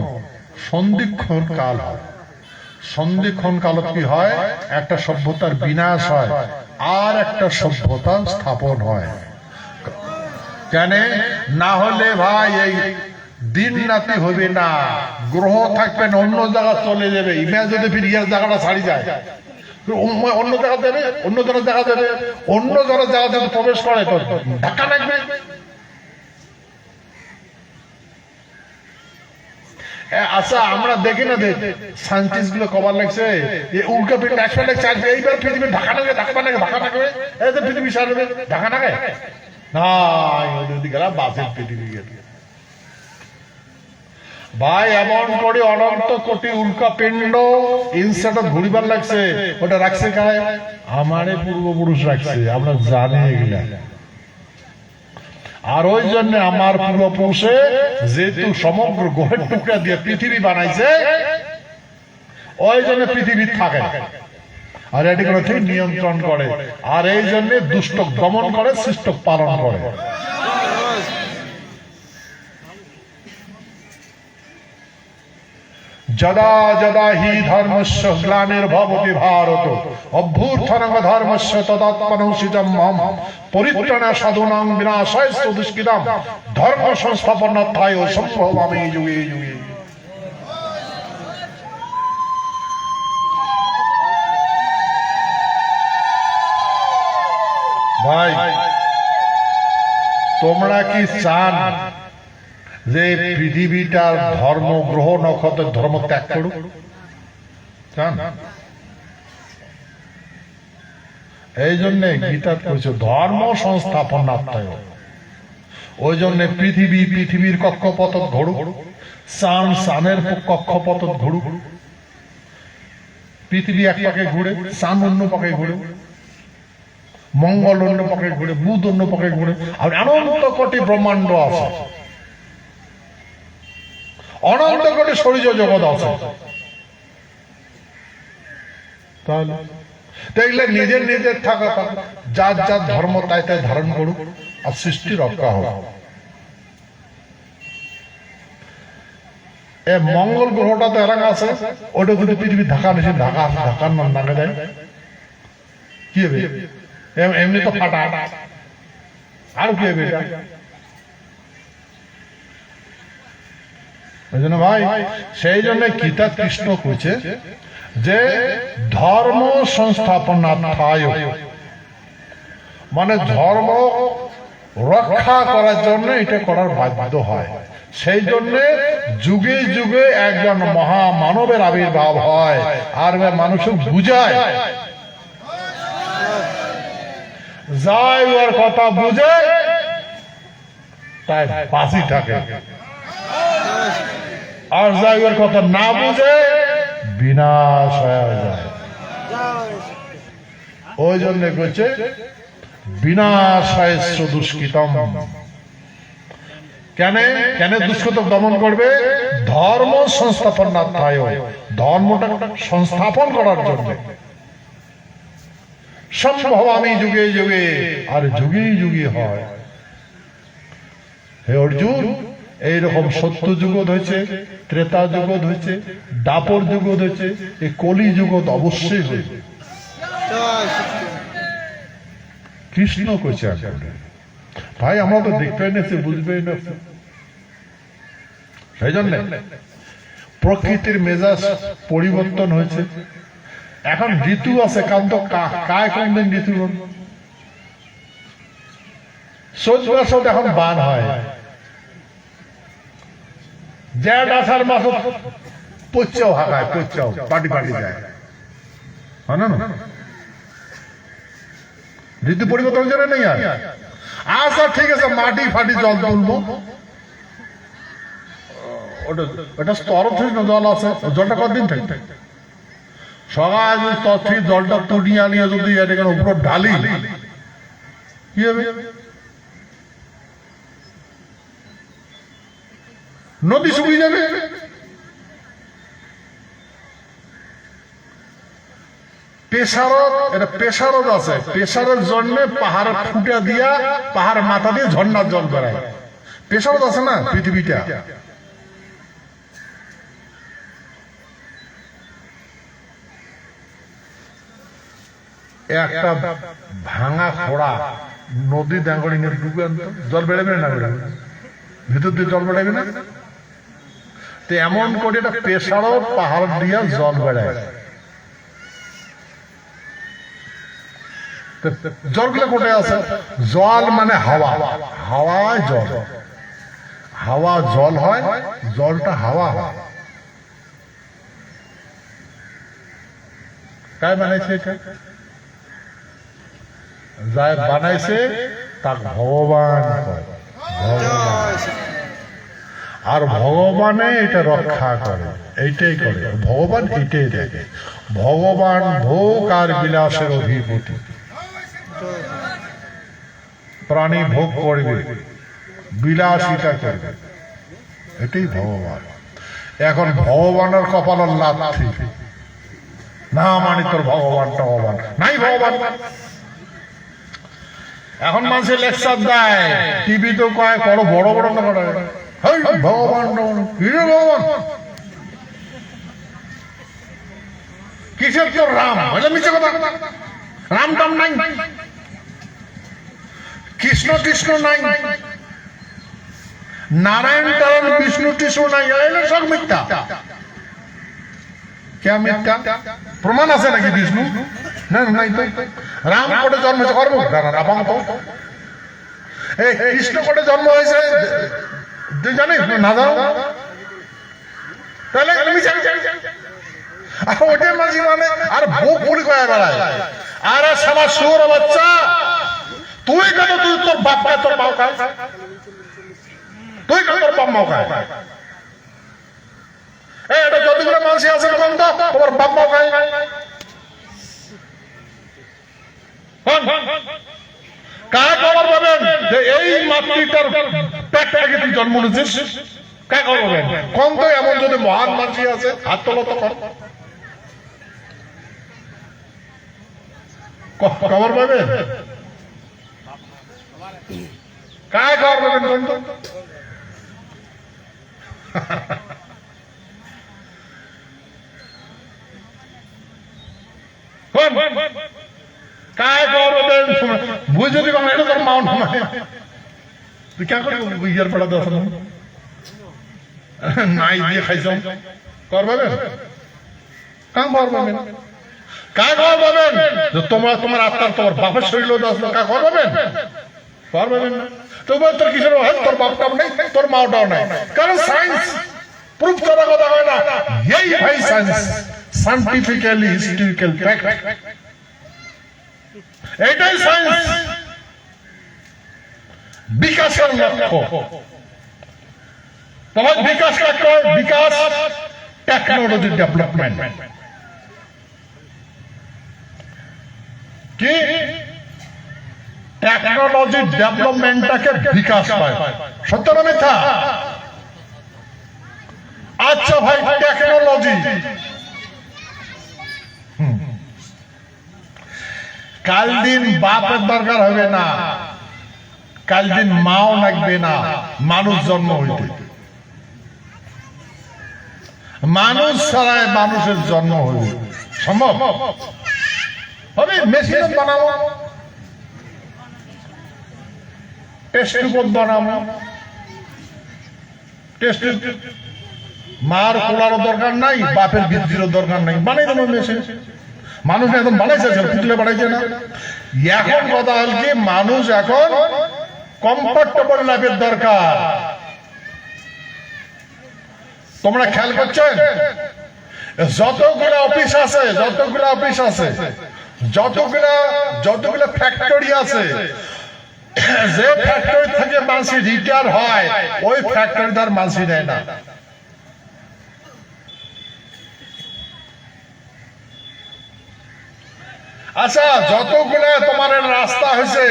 সন্ধিক্ষণ কাল হয় সন্ধিক্ষণ কালত কি হয় একটা সভ্যতার বিনাশ হয় আর একটা সভ্যতা স্থাপন হয় কেন না হলে ভাই এই দিন রাতি হবে না গ্রহ থাকবে না অন্য জায়গা চলে যাবে ইমেল যদি ফির ইয়ার জায়গাটা ছাড়ি যায় অন্য জায়গা দেবে অন্য জনের জায়গা দেবে অন্য জনের জায়গা যদি প্রবেশ করে তো ধাক্কা লাগবে আচ্ছা আমরা দেখি না সায়েন্টিস্ট গুলো কবার লাগছে উল্কা পিঠ একশো লাগছে এইবার পৃথিবী ঢাকা নাগে ঢাকা নাগে ঢাকা নাগে এই তো পৃথিবী সারবে ঢাকা নাগে না গেলাম বাসের পৃথিবী গেল ভাই এমন করে অনন্ত কোটি উল্কা পিণ্ড ইনস্ট্যান্ট ঘুরিবার লাগছে ওটা রাখছে কায় আমারে পূর্বপুরুষ রাখছে আমরা জানি এগুলা আর ওই জন্য আমার পূর্বপুরুষে যেহেতু সমগ্র গ্রহের টুকরা দিয়ে পৃথিবী বানাইছে ওই জন্য পৃথিবী থাকে আর এটিগুলো ঠিক নিয়ন্ত্রণ করে আর এই জন্য দুষ্ট দমন করে শিষ্ট পালন করে যদা যদা হি ধর্মস্য গ্লানির্ভবতি ভারত অভ্যুত্থানং ধর্মস্য তদাত্মনৌষিতম মম পরিত্রাণা সাধুনাং বিনাশায়স্তু দুষ্কৃতাম ধর্ম সংস্থাপনার্থায় সম্ভবামি যুগে যুগে ভাই তোমরা কি চান যে পৃথিবীটার ধর্ম গ্রহ নক্ষত্রের ধর্ম ত্যাগ করুক চান এই জন্য গীতা করেছে ধর্ম সংস্থাপনার্থায় ওই জন্য পৃথিবীর কক্ষপথ ঘুরুক চান চানের কক্ষপথ ঘুরুক পৃথিবী এক পাকে ঘুরে চান অন্য পাকে ঘুরে মঙ্গল অন্য পাকে ঘুরে বুধ অন্য পাকে ঘুরে আর অনন্ত কোটি ব্রহ্মাণ্ড আছে অনন্ত কোটি শরীর জগৎ আছে তাহলে দেখলে নিজের নিজের থাকা যার যার ধর্ম তাই তাই ধারণ করুক আর সৃষ্টি রক্ষা হোক এ মঙ্গল গ্রহটা তো এলাকা আছে ওটা যদি পৃথিবী ঢাকা নিচে ঢাকার নাম নাগে দেয় কি হবে এমনি তো ফাটা আর কি হবে ভাই সেই জন্য গীতা কৃষ্ণ কইছে যে ধর্ম সংস্থাপনার্থায় মানে ধর্ম রক্ষা করার জন্য এটা করার বাধ্য হয় সেই জন্য যুগে যুগে একজন মহামানবের আবির্ভাব হয় আর মানুষকে বুঝায় যাই ওর কথা বুঝে তাই বাঁচি থাকে আর যাই ওর কথা না বুঝে বিনাশ হয়ে যায় ওই জন্য কইছে বিনাশায় দুষ্কৃতম কেন কেন দুষ্কৃতক দমন করবে? ধর্ম সংস্থাপনার্থায়, ধর্মটা সংস্থাপন করার জন্য। সম্ভব আমি যুগে যুগে, আর যুগে যুগে হয়। হে অর্জুন, এইরকম সত্য যুগত হয়েছে, ত্রেতা যুগত হয়েছে, দাপর যুগত হয়েছে, এই কলি যুগত অবশ্যই হয়েছে। কৃষ্ণ কইছে একবারে, ভাই আমরা তো দেখতেই না, বুঝবেই না। সেই জন্য প্রকৃতির মেজাজ পরিবর্তন হয়েছে। এখন ঋতু আছে, কারণ তো কায় কোন দিন ঋতু চৈত মাসত এখন বান হয়, জ্যাঠ আষাঢ় মাসত পচ্চাও হাঁকায়, পচ্চাও পাটি পাটি যায়, হয় না? ঋতু পরিবর্তন জানে নেই আর। আচ্ছা ঠিক আছে, মাটি ফাটি জল তুলবো, ওটা স্তর থেকে জল আছে, জলটা কতদিন থাকে? সকাল স্তর থেকে জলটা তুলিয়ে আনিয়ে যদি এখানে উপর ঢালি কি হবে? নদী শুকিয়ে যাবে। প্রেসারত, এটা প্রেসারত আছে, প্রেসারের জন্য পাহাড় ফুটা দিয়া, পাহাড় মাথা দিয়ে ঝর্ণার জল বেড়ায়। প্রেসারত আছে না পৃথিবীটা। একটা ভাঙা খোড়া নদী ডাঙ্গড়ি ডুবে আনতো, জল বেড়াবে না? বেড়াবে, ভিতর দিয়ে জল বেড়াবে না? তো এমন করে এটা প্রেসারত পাহাড় দিয়া জল বেড়ায়। জলগুলো কোথায় আছে? জল মানে হাওয়া, হাওয়ায় জল, হাওয়া জল হয়, জলটা হাওয়া হয়। কাই বানাইছে এটা? যাই বানাইছে তাক ভগবান কয়, ভগবান। আর ভগবানে এটা রক্ষা করে, এইটাই করে ভগবান, এইটাই দেখে। ভগবান ভোগ আর বিলাসের অধিপতি, প্রাণী ভোগ করবে, বিলাসিতা করবে, এটাই ভগবান। এখন ভগবানের কপালের লাথি না মানে তোর ভগবান টগবান নাই, ভগবান। এখন মানুষের লেকচার দেয়, টিভি তো কয়, বড় বড় বড় ভগবান, ভগবান কিসের তোর রাম? মিছে কথা, রাম টাম নাই, কৃষ্ণ কৃষ্ণ নাই, নারায়ণ টারায়ণ বিষ্ণু টিষ্ণু নাই, সব মিথ্যা। কে মিথ্যা? প্রমাণ আছে নাকি বিষ্ণু? না নাই তো। রাম কোটে জন্ম হয়েছে, করবো কৃষ্ণ কোটে জন্ম হয়েছে তুই জানিস না? জানো তাহলে ওটার মাঝি মানে আর ভোগ পুরি করে বেড়ায়। আর সবার শুয়োর বাচ্চা, তুই কেন? তুই তোর বাপ খায়, তোর মাও খায়, তুই কেন তোর বাপ মাও খায়? এটা যতগুলো মানুষ আছে তোমার বাপ মাও খায়। কার খবর পাবেন যে এই মাতৃটার পেট থেকে তুই জন্ম নিয়েছিস? কার খবর পাবেন? কোন তো এমন যদি মহান মানুষ আছে, হাত তোলো তো খবর পাবেন? কার খবর পাবেন? কোন তো কায় করবেন? বুঝ যদি বাংলা এটা তোর মাউন্ট তুই কে করে বুঝিয়ার পড়া দশ নাই দিয়ে খাইছ করবেন? কাম করবেন? কায় খবর পাবেন? তোমরা তোমার আত্মার তোমার বাপের শরীর দশ কা খবর পাবেন? পারবেন না। তোমার তোর কিসের হয়? তোর বাপটাও নেই, তোর মাওটাও নাই। কারণ সায়েন্স প্রুফ করা কথা হয় না। এই ভাই সায়েন্স, সায়েন্টিফিক্যালি হিস্টোরিক্যাল ফ্যাক্ট, এটাই সায়েন্স। বিকাশের লক্ষ্য। তোমার বিকাশ কাকে হয়? বিকাশ টেকনোলজি ডেভেলপমেন্ট। কি টেকনোলজি ডেভেলপমেন্টটাকে বিকাশ পায়। সত্য না মিথ্যা? আচ্ছা ভাই, টেকনোলজি কাল দিন বাপের দরকার হবে না, কাল দিন মাও লাগবে না মানুষ জন্ম হইতে। মানুষ ছাড়াই মানুষের জন্ম হবে সম্ভব হবে? মেশিন বানাবো, টেস্ট রিপোর্ট বানাবো, টেস্ট মার কোলারও দরকার নাই, বাপের বৃদ্ধিরও দরকার নাই, বানাই দেবো মেশিন। মানুষ একদম বানাইছে, পুতলে বানাইছে না। এখন কথা হল কি, মানুষ এখন কমফোর্টেবল লাইফের দরকার। তোমরা খেয়াল করছেন, যতগুলো অফিস আছে, যতগুলো ফ্যাক্টরি আছে, যে ফ্যাক্টরি থেকে মানুষ রিটায়ার হয়, ওই ফ্যাক্টরি তার মানুষ নেয় না। আচ্ছা, যতগুলো তোমার রাস্তা হয়েছে,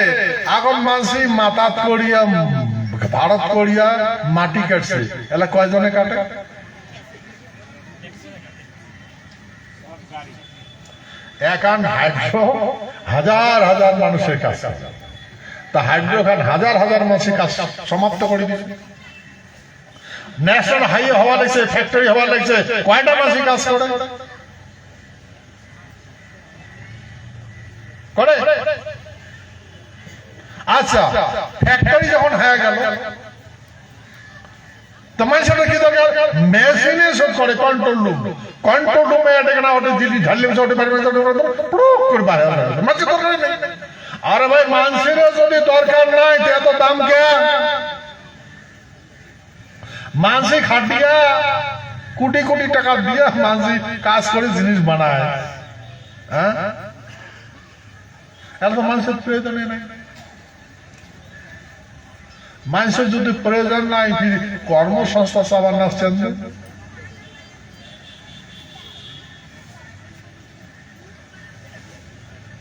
এখন মানুষ মাতাত করিয়া ভারত করিয়া মাটি কাটছে, এলা কয়জনে কাটে? এখন হাইড্রো হাজার হাজার মানুষের কাজ, তা হাইড্রো খান হাজার হাজার মানুষের কাজ সমাপ্ত করে দিচ্ছে। ন্যাশনাল হাইওয়ে হওয়া লাগছে, ফ্যাক্টরি হওয়া লাগছে, কয়টা মানুষের কাজ করে? আচ্ছা, ফ্যাক্টরি যখন হয়ে গেল, তোমার সাথে কি দরকার? মেশিনে সব করে, কন্ট্রোল রুমে এটা না, ওটা দিল্লি ঢাললে ওটা করে বাইরে। মানুষের দরকার নেই। আরে ভাই, মানুষের যদি দরকার নাই, এত দাম কে? মানুষ খাটিয়া কোটি কোটি টাকা দিয়া মানুষ কাজ করে জিনিস বানায়, হ্যাঁ? এত মানুষের প্রয়োজনই নাই। মানুষের যদি প্রয়োজন নাই, কর্মসংস্থা চালান আসছেন।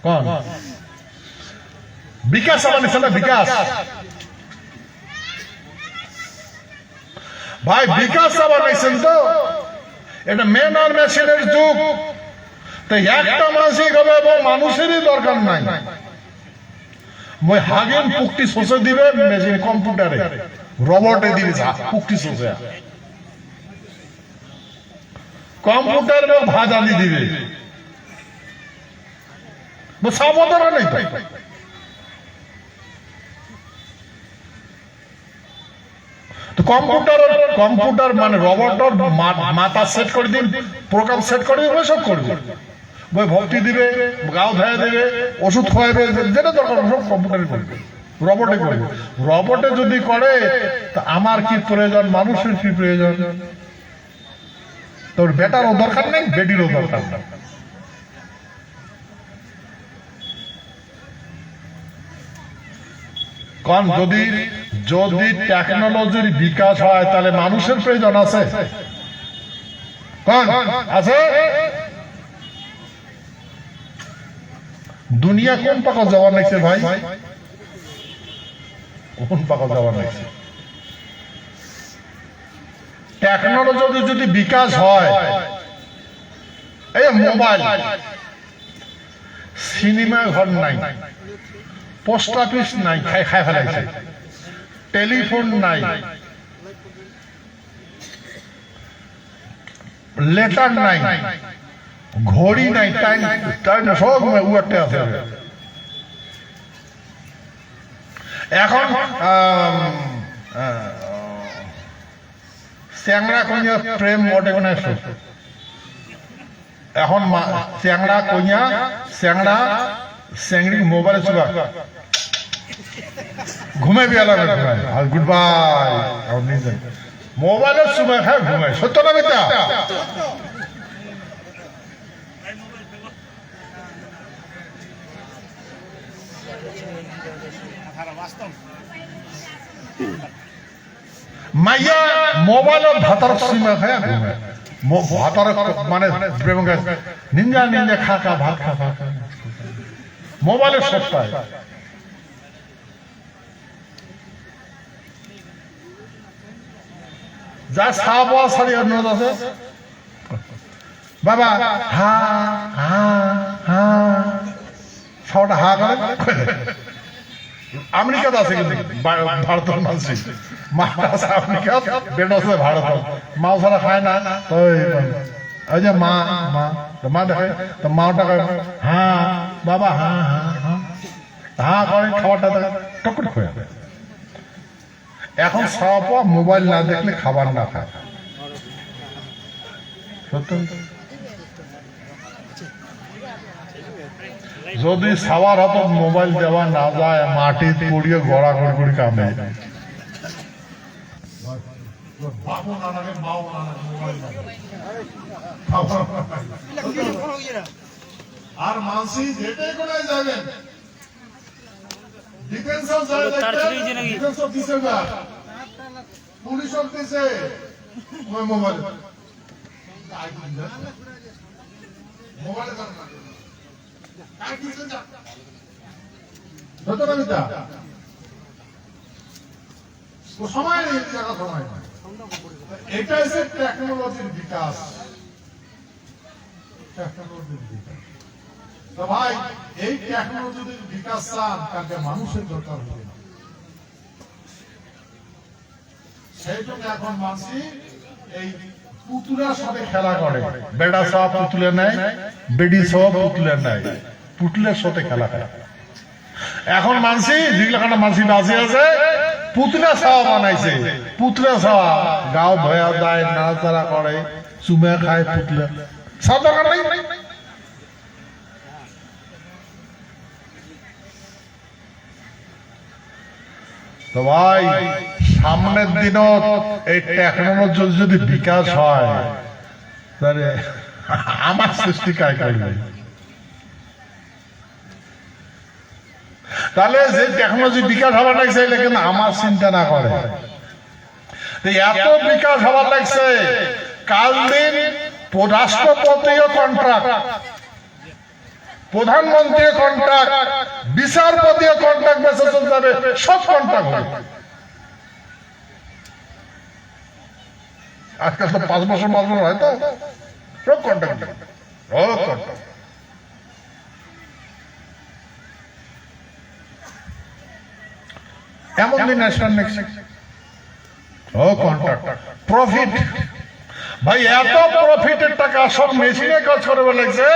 কোন বিকাশ বানিয়েছে না? বিকাশ ভাই, বিকাশ বানাইছেন তো। এটা মেন আর মেশিনের যুগ। তো একটা মানসিক হবে এবং মানুষেরই দরকার নাই। মই হাগেন পুকটি সোসে দিবে মেশিন, কম্পিউটারে রোবটে দিবে পুকটি সোসে, কম্পিউটার ভাজালি দিবে, সাবধান নেই। তো কম্পিউটার মানে রোবটর মাথা সেট করে দিন, প্রোগ্রাম সেট করে দিবে, সব করবে। বই ভর্তি দিবে, গাও ধুয়ে দেবে, ওষুধ খাওয়াবে, যেটা দরকার সব কম্পিউটারে করবে, রোবটে করবে। রোবটে যদি করে, তা আমার কি প্রয়োজন? মানুষের কি প্রয়োজন? তোর বেটারও দরকার নেই, বেটিরও দরকার নেই। কারণ যদি টেকনোলজির বিকাশ হয়, তাহলে মানুষের প্রয়োজন আছে? কোন আছে? দুনিয়া কোন পাকা যাওয়ার লাগছে ভাই? কোন পাকা যাওয়ার লাগছে? টেকনোলজি যদি বিকাশ হয়, এই মোবাইল, সিনেমা ঘর নাই, পোস্ট অফিস নাই, খাই ফেলাইছে, টেলিফোন নাই, লেটার নাই, ঘড়ি নাই, টাইম সব উয়ারতে আছে। এখন চ্যাংড়া কইয়া প্রেম ওটে কোন এখন চ্যাংড়া কইয়া চ্যাংড়ি মোবাইলে চুবা ঘুমে বিয়ালা গুড বাই, মোবাইলের সময় খায় ঘুমায়। সত্য না মিথ্যা? মাইয়া মোবাইলের ভাতার সময় খায় ঘুমায়। ভাতার মানে নিন্দা খা ভাত খা মোবাইলের সত্তায়। যা সাপ পাওয়া সারি অন্য আছে বাবা হা হা হা সবটা হা করে আমেরিকাতে আছে কিন্তু ভারতের মানুষ মাটা আছে আমেরিকা বেটা আছে ভারত মাও ছাড়া খায় না তো ওই যে মা মা মা দেখে তো মাটা হ্যাঁ বাবা হ্যাঁ হ্যাঁ হ্যাঁ হ্যাঁ করে খাবারটা দেখে টক হয়ে যায়। এখন সব মোবাইল না দেখলে খাবার না খায় সত্য। যদি সাবার হতো মোবাইল দেওয়া না যায় মাটি পড়িয়ে গড়া গড়গুড়ি কামে আর মানসি যেটাই করে যাবেন ডিফেন্সও যায় ডিফেন্সও দিছে না পুলিশও দিছে ওই মোবাইল মোবাইল সময় নেই সময় এটা হচ্ছে টেকনোলজির বিকাশ তো ভাই এই টেকনোলজির বিকাশ চান কারণ মানুষের দরকার হবে না সেই জন্য এখন মানুষই এই পুতুলের সাথে খেলা করে বেড়া সব পুতুলে নেয় বেডি সব পুতুলে নেয় পুতুলের সাথে খেলা করে। এখন মানসি যেগুলো মানসি বাজি আছে পুতুলা ছাওয়া বানাইছে পুতুলা ছাওয়া গাও ধয়া দেয় নাড়াচাড়া করে চুমে খায় পুতুলা সব দরকার নাই। তো ভাই সামনের দিনও এই টেকনোলজির যদি বিকাশ হয় তাহলে আমার সৃষ্টি কাজ করবে। তাহলে যে টেকনোলজি বিকাশ হবার লাগছে কিন্তু আমার চিন্তা না করে এত বিকাশ হবার লাগছে কাল দিন রাষ্ট্রপতিও কন্ট্রাক্ট প্রধানমন্ত্রীও কন্ট্রাক্ট বিচারপতিও কন্ট্রাক্ট বেঁচে চলতে যাবে সব কন্ট্রাক্ট হবে। আজকাল তো 5 বছর হয় তো সব কন্ট্রাক্ট সব কন্ট্রাক্ট। এমন দিন ন্যাশনাল ও কন্ট্রাক্ট প্রফিট ভাই এত প্রফিটের টাকা সব মেশিনে কাজ করবে লাগছে।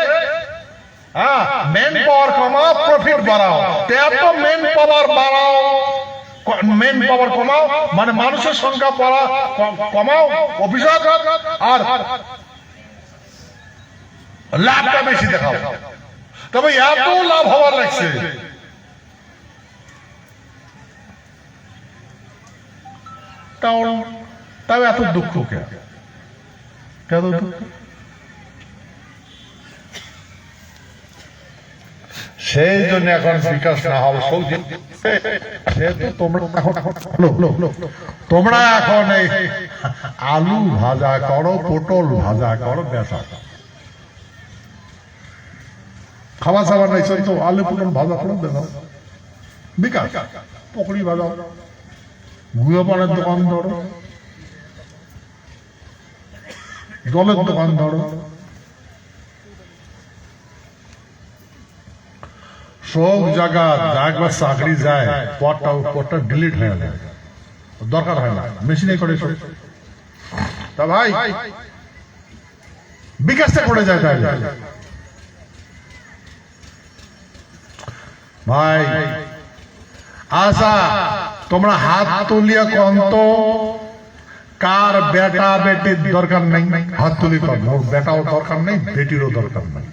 হ্যাঁ মেন পাওয়ার কমাও প্রফিট বাড়াও এত মেন পাওয়ার বাড়াও মেন পাওয়ার কমাও মানে মানুষের সংখ্যা কমাও অভিযোগ আর লাভটা বেশি দেখাও তবে এত লাভ হওয়ার লাগছে তাও এত দুঃখ কেন সেই জন্য এখন বিকাশ না হবে তোমরা এখন এই আলু ভাজা করো পটল ভাজা করো বেচা খাবার সাবার নাই তো আলু পটল ভাজা করো বেচা বিকাশ পকড়ি ভাজা গুঁড়ো পানের দোকান ধরো জলের দোকান ধরো সব জায়গা একবার চাকরি যায় পরটা ডিলিট হয়ে যায় দরকার হয় না মেশিনে করে তা ভাই বিকাশটা করে যায় তাই ভাই আশা তোমরা হাত তুলিয়া কন্ত কার বেটা বেটির দরকার নেই হাত তুলি কর বেটাও দরকার নেই বেটিরও দরকার নেই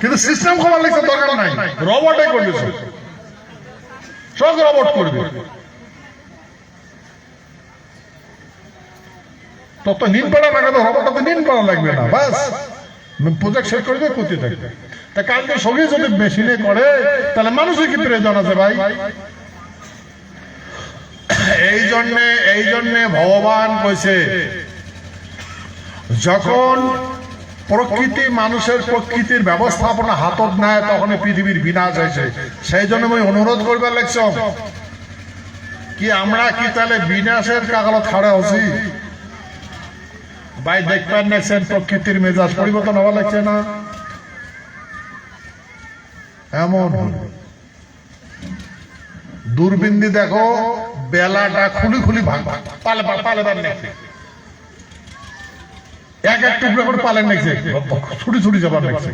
কিন্তু সিস্টেম করার লাগছে দরকার নাই রবটে করবে সব রবট করবে তত নিন পড়া না কিন্তু রবট তো নিন পড়া লাগবে না বাস প্রজেক্ট শেষ করে দিয়ে করতে থাকবে তা কালকে সবই যদি মেশিনে করে তাহলে মানুষের কি প্রয়োজন আছে ভাই এই জন্যে ভগবান কইছে যখন প্রকৃতি মানুষের প্রকৃতির ব্যবস্থাপনা হাতত নেয় তখন পৃথিবীর বিনাশ হয়েছে। সেই জন্য আমি অনুরোধ করবার লাগছি কি আমরা কি তাহলে বিনাশের কাগলত খাড়া হচ্ছি ভাই? দেখবেন দেখছেন প্রকৃতির মেজাজ পরিবর্তন হওয়া লাগছে না? এমন দূরবীন দেখো বেলাটা খুলি খুলি ভাগ ভাগ পালে পালে দেখছে এক এক টুকরো করে পালেন দেখছে ছুটি ছুটি যাবার দেখছে।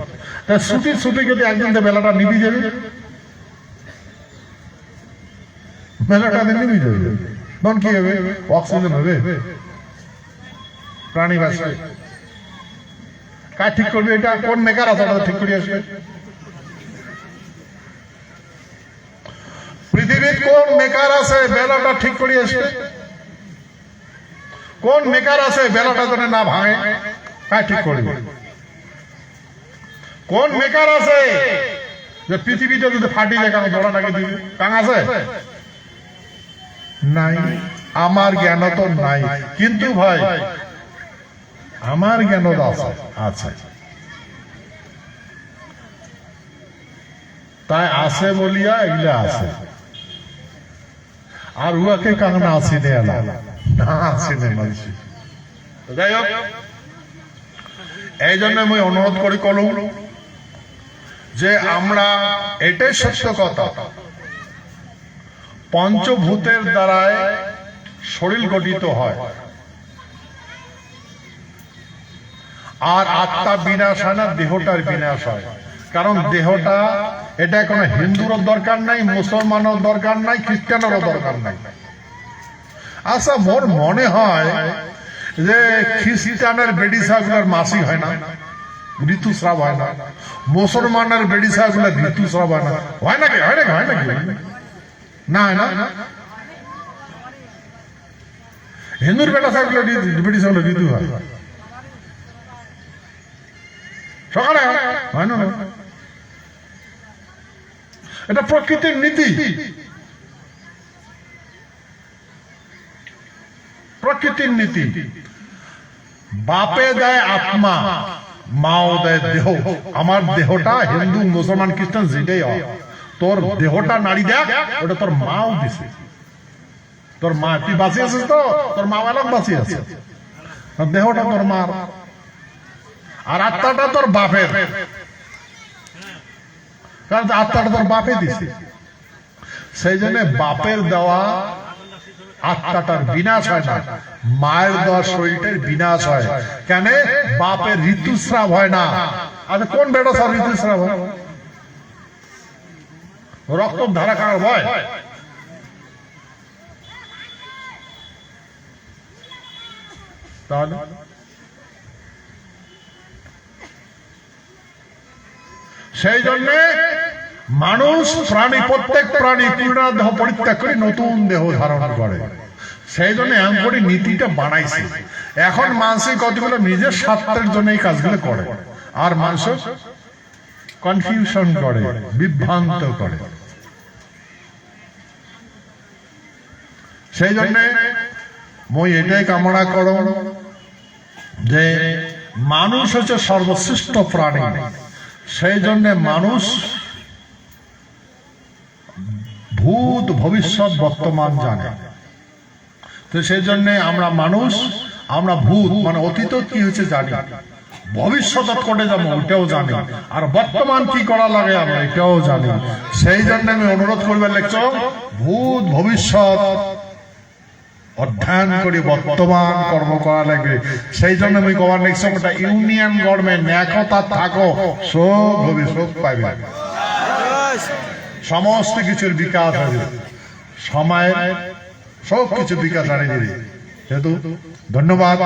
ছুটির ছুটি যদি একদিন বেলাটা নিবি যাবে, বেলাটা নিবি যাবে তখন কি হবে? অক্সিজেন হবে, প্রাণী বাঁচবে। কাজ ঠিক করবে? এটা কোন মেকার আছে ঠিক করে আসবে? পৃথিবীর কোন মেকার আছে বেলাটা ঠিক করে আসবে? কোন মেকার আছে বেলাটা যেন না ভাঙে? কাজ ঠিক করবে? কোন মেকার আছে যে পৃথিবীটা যদি ফাটি যায় কারণ জোড়া নাকি দিবে? কাং আছে? নাই। আমার জ্ঞান তো নাই, কিন্তু ভাই আমার জ্ঞান আছে। তাই আছে বলিয়া এগুলা আছে। আর উহাকে কারণ আসি নে না আসি নে মানুষ। যাই হোক, এই জন্য আমি অনুরোধ করি কলম যে আমরা এটাই সত্য কথা, পঞ্চভূতের দ্বারায় শরীর গঠিত হয়, আর আত্মা বিনাশ হয় না, দেহটার বিনাশ হয়। কারণ দেহটা এটা কোনো হিন্দুরও দরকার নাই, মুসলমানের দরকার নাই, খ্রিস্টানেরও দরকার নাই। আচ্ছা, মোর মনে হয় যে খ্রিস্টানের বেডি সাহেবগুলোর মাসিক হয় না, ঋতুস্রাব হয় না, মুসলমানের বেডি সাহেবগুলোর ঋতুস্রাব হয় না, হয় নাকি? হয় নাকি? হয় নাকি? না হয় না। হিন্দুর বেটা সাহেবগুলো বেডি সাহেব ঋতু হয়, সকালে হয় না। এটা প্রকৃতির নীতি, প্রকৃতির নীতি। বাপে দেয় আত্মা, মাও দেয় দেহ। আমার দেহটা হিন্দু মুসলমান খ্রিস্টান যেটাই হয়, তোর দেহটা নারী দেখ, ওটা তোর মাও দিছে। তোর মা, তুই বাঁচি আছিস তো, তোর মা বালক বাঁচি আছে, দেহটা তোর মার, আর আত্মাটা তোর বাপের, কারণ আত্মাটা তোর বাপে দিছে। সেই জন্য বাপের দেওয়া আত্মাটার বিনাশ হয় না, মায়ের দেওয়া শরীরটার বিনাশ হয়। কেন? বাপের ঋতুস্রাব হয় না। আচ্ছা, কোন বেটা সব ঋতুস্রাব হয়? রক্ত ধারা খাওয়ার ভয়? তাহলে সেই জন্য মানুষ প্রাণী, প্রত্যেক প্রাণী পুরনো দেহ পরিত্যাগ করে নতুন দেহ ধারণ করে। সেই জন্য এমন করে নীতিটা বানাইছে। এখন মানুষের কতগুলো নিজের স্বার্থের জন্য এই কাজগুলো করে, আর মানুষ কনফিউশন করে, বিভ্রান্ত করে। সেই জন্য মই এটাই কামনা করো যে মানুষ হচ্ছে সর্বশ্রেষ্ঠ প্রাণী। সেই জন্য মানুষ ভূত ভবিষ্যৎ বর্তমান জানে। তো সেই জন্য আমরা মানুষ, আমরা ভূত মানে অতীত কি হয়েছে জানি, ভবিষ্যৎ করে যাবো ওইটাও জানি, আর বর্তমান কি করা লাগে আমরা এটাও জানি। সেই জন্য আমি অনুরোধ করবার লাগছ, ভূত ভবিষ্যৎ অধ্যয়ন করে বর্তমান কর্ম করা লাগবে। সেই জন্য আমি কবার লাগছি, ওটা ইউনিয়ন গভর্নমেন্ট একতা থাকো, সব ভবিষ্যৎ পাইবে, সমস্ত কিছুর বিকাশ হবে, সময়ের সব কিছু বিকাশ আনে দিবে। যেহেতু ধন্যবাদ,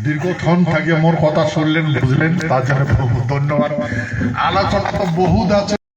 দীর্ঘক্ষণ থাকিয়ে মোর কথা শুনলেন, বুঝলেন, তার জন্য ধন্যবাদ। আলোচনা তো বহুত আছে।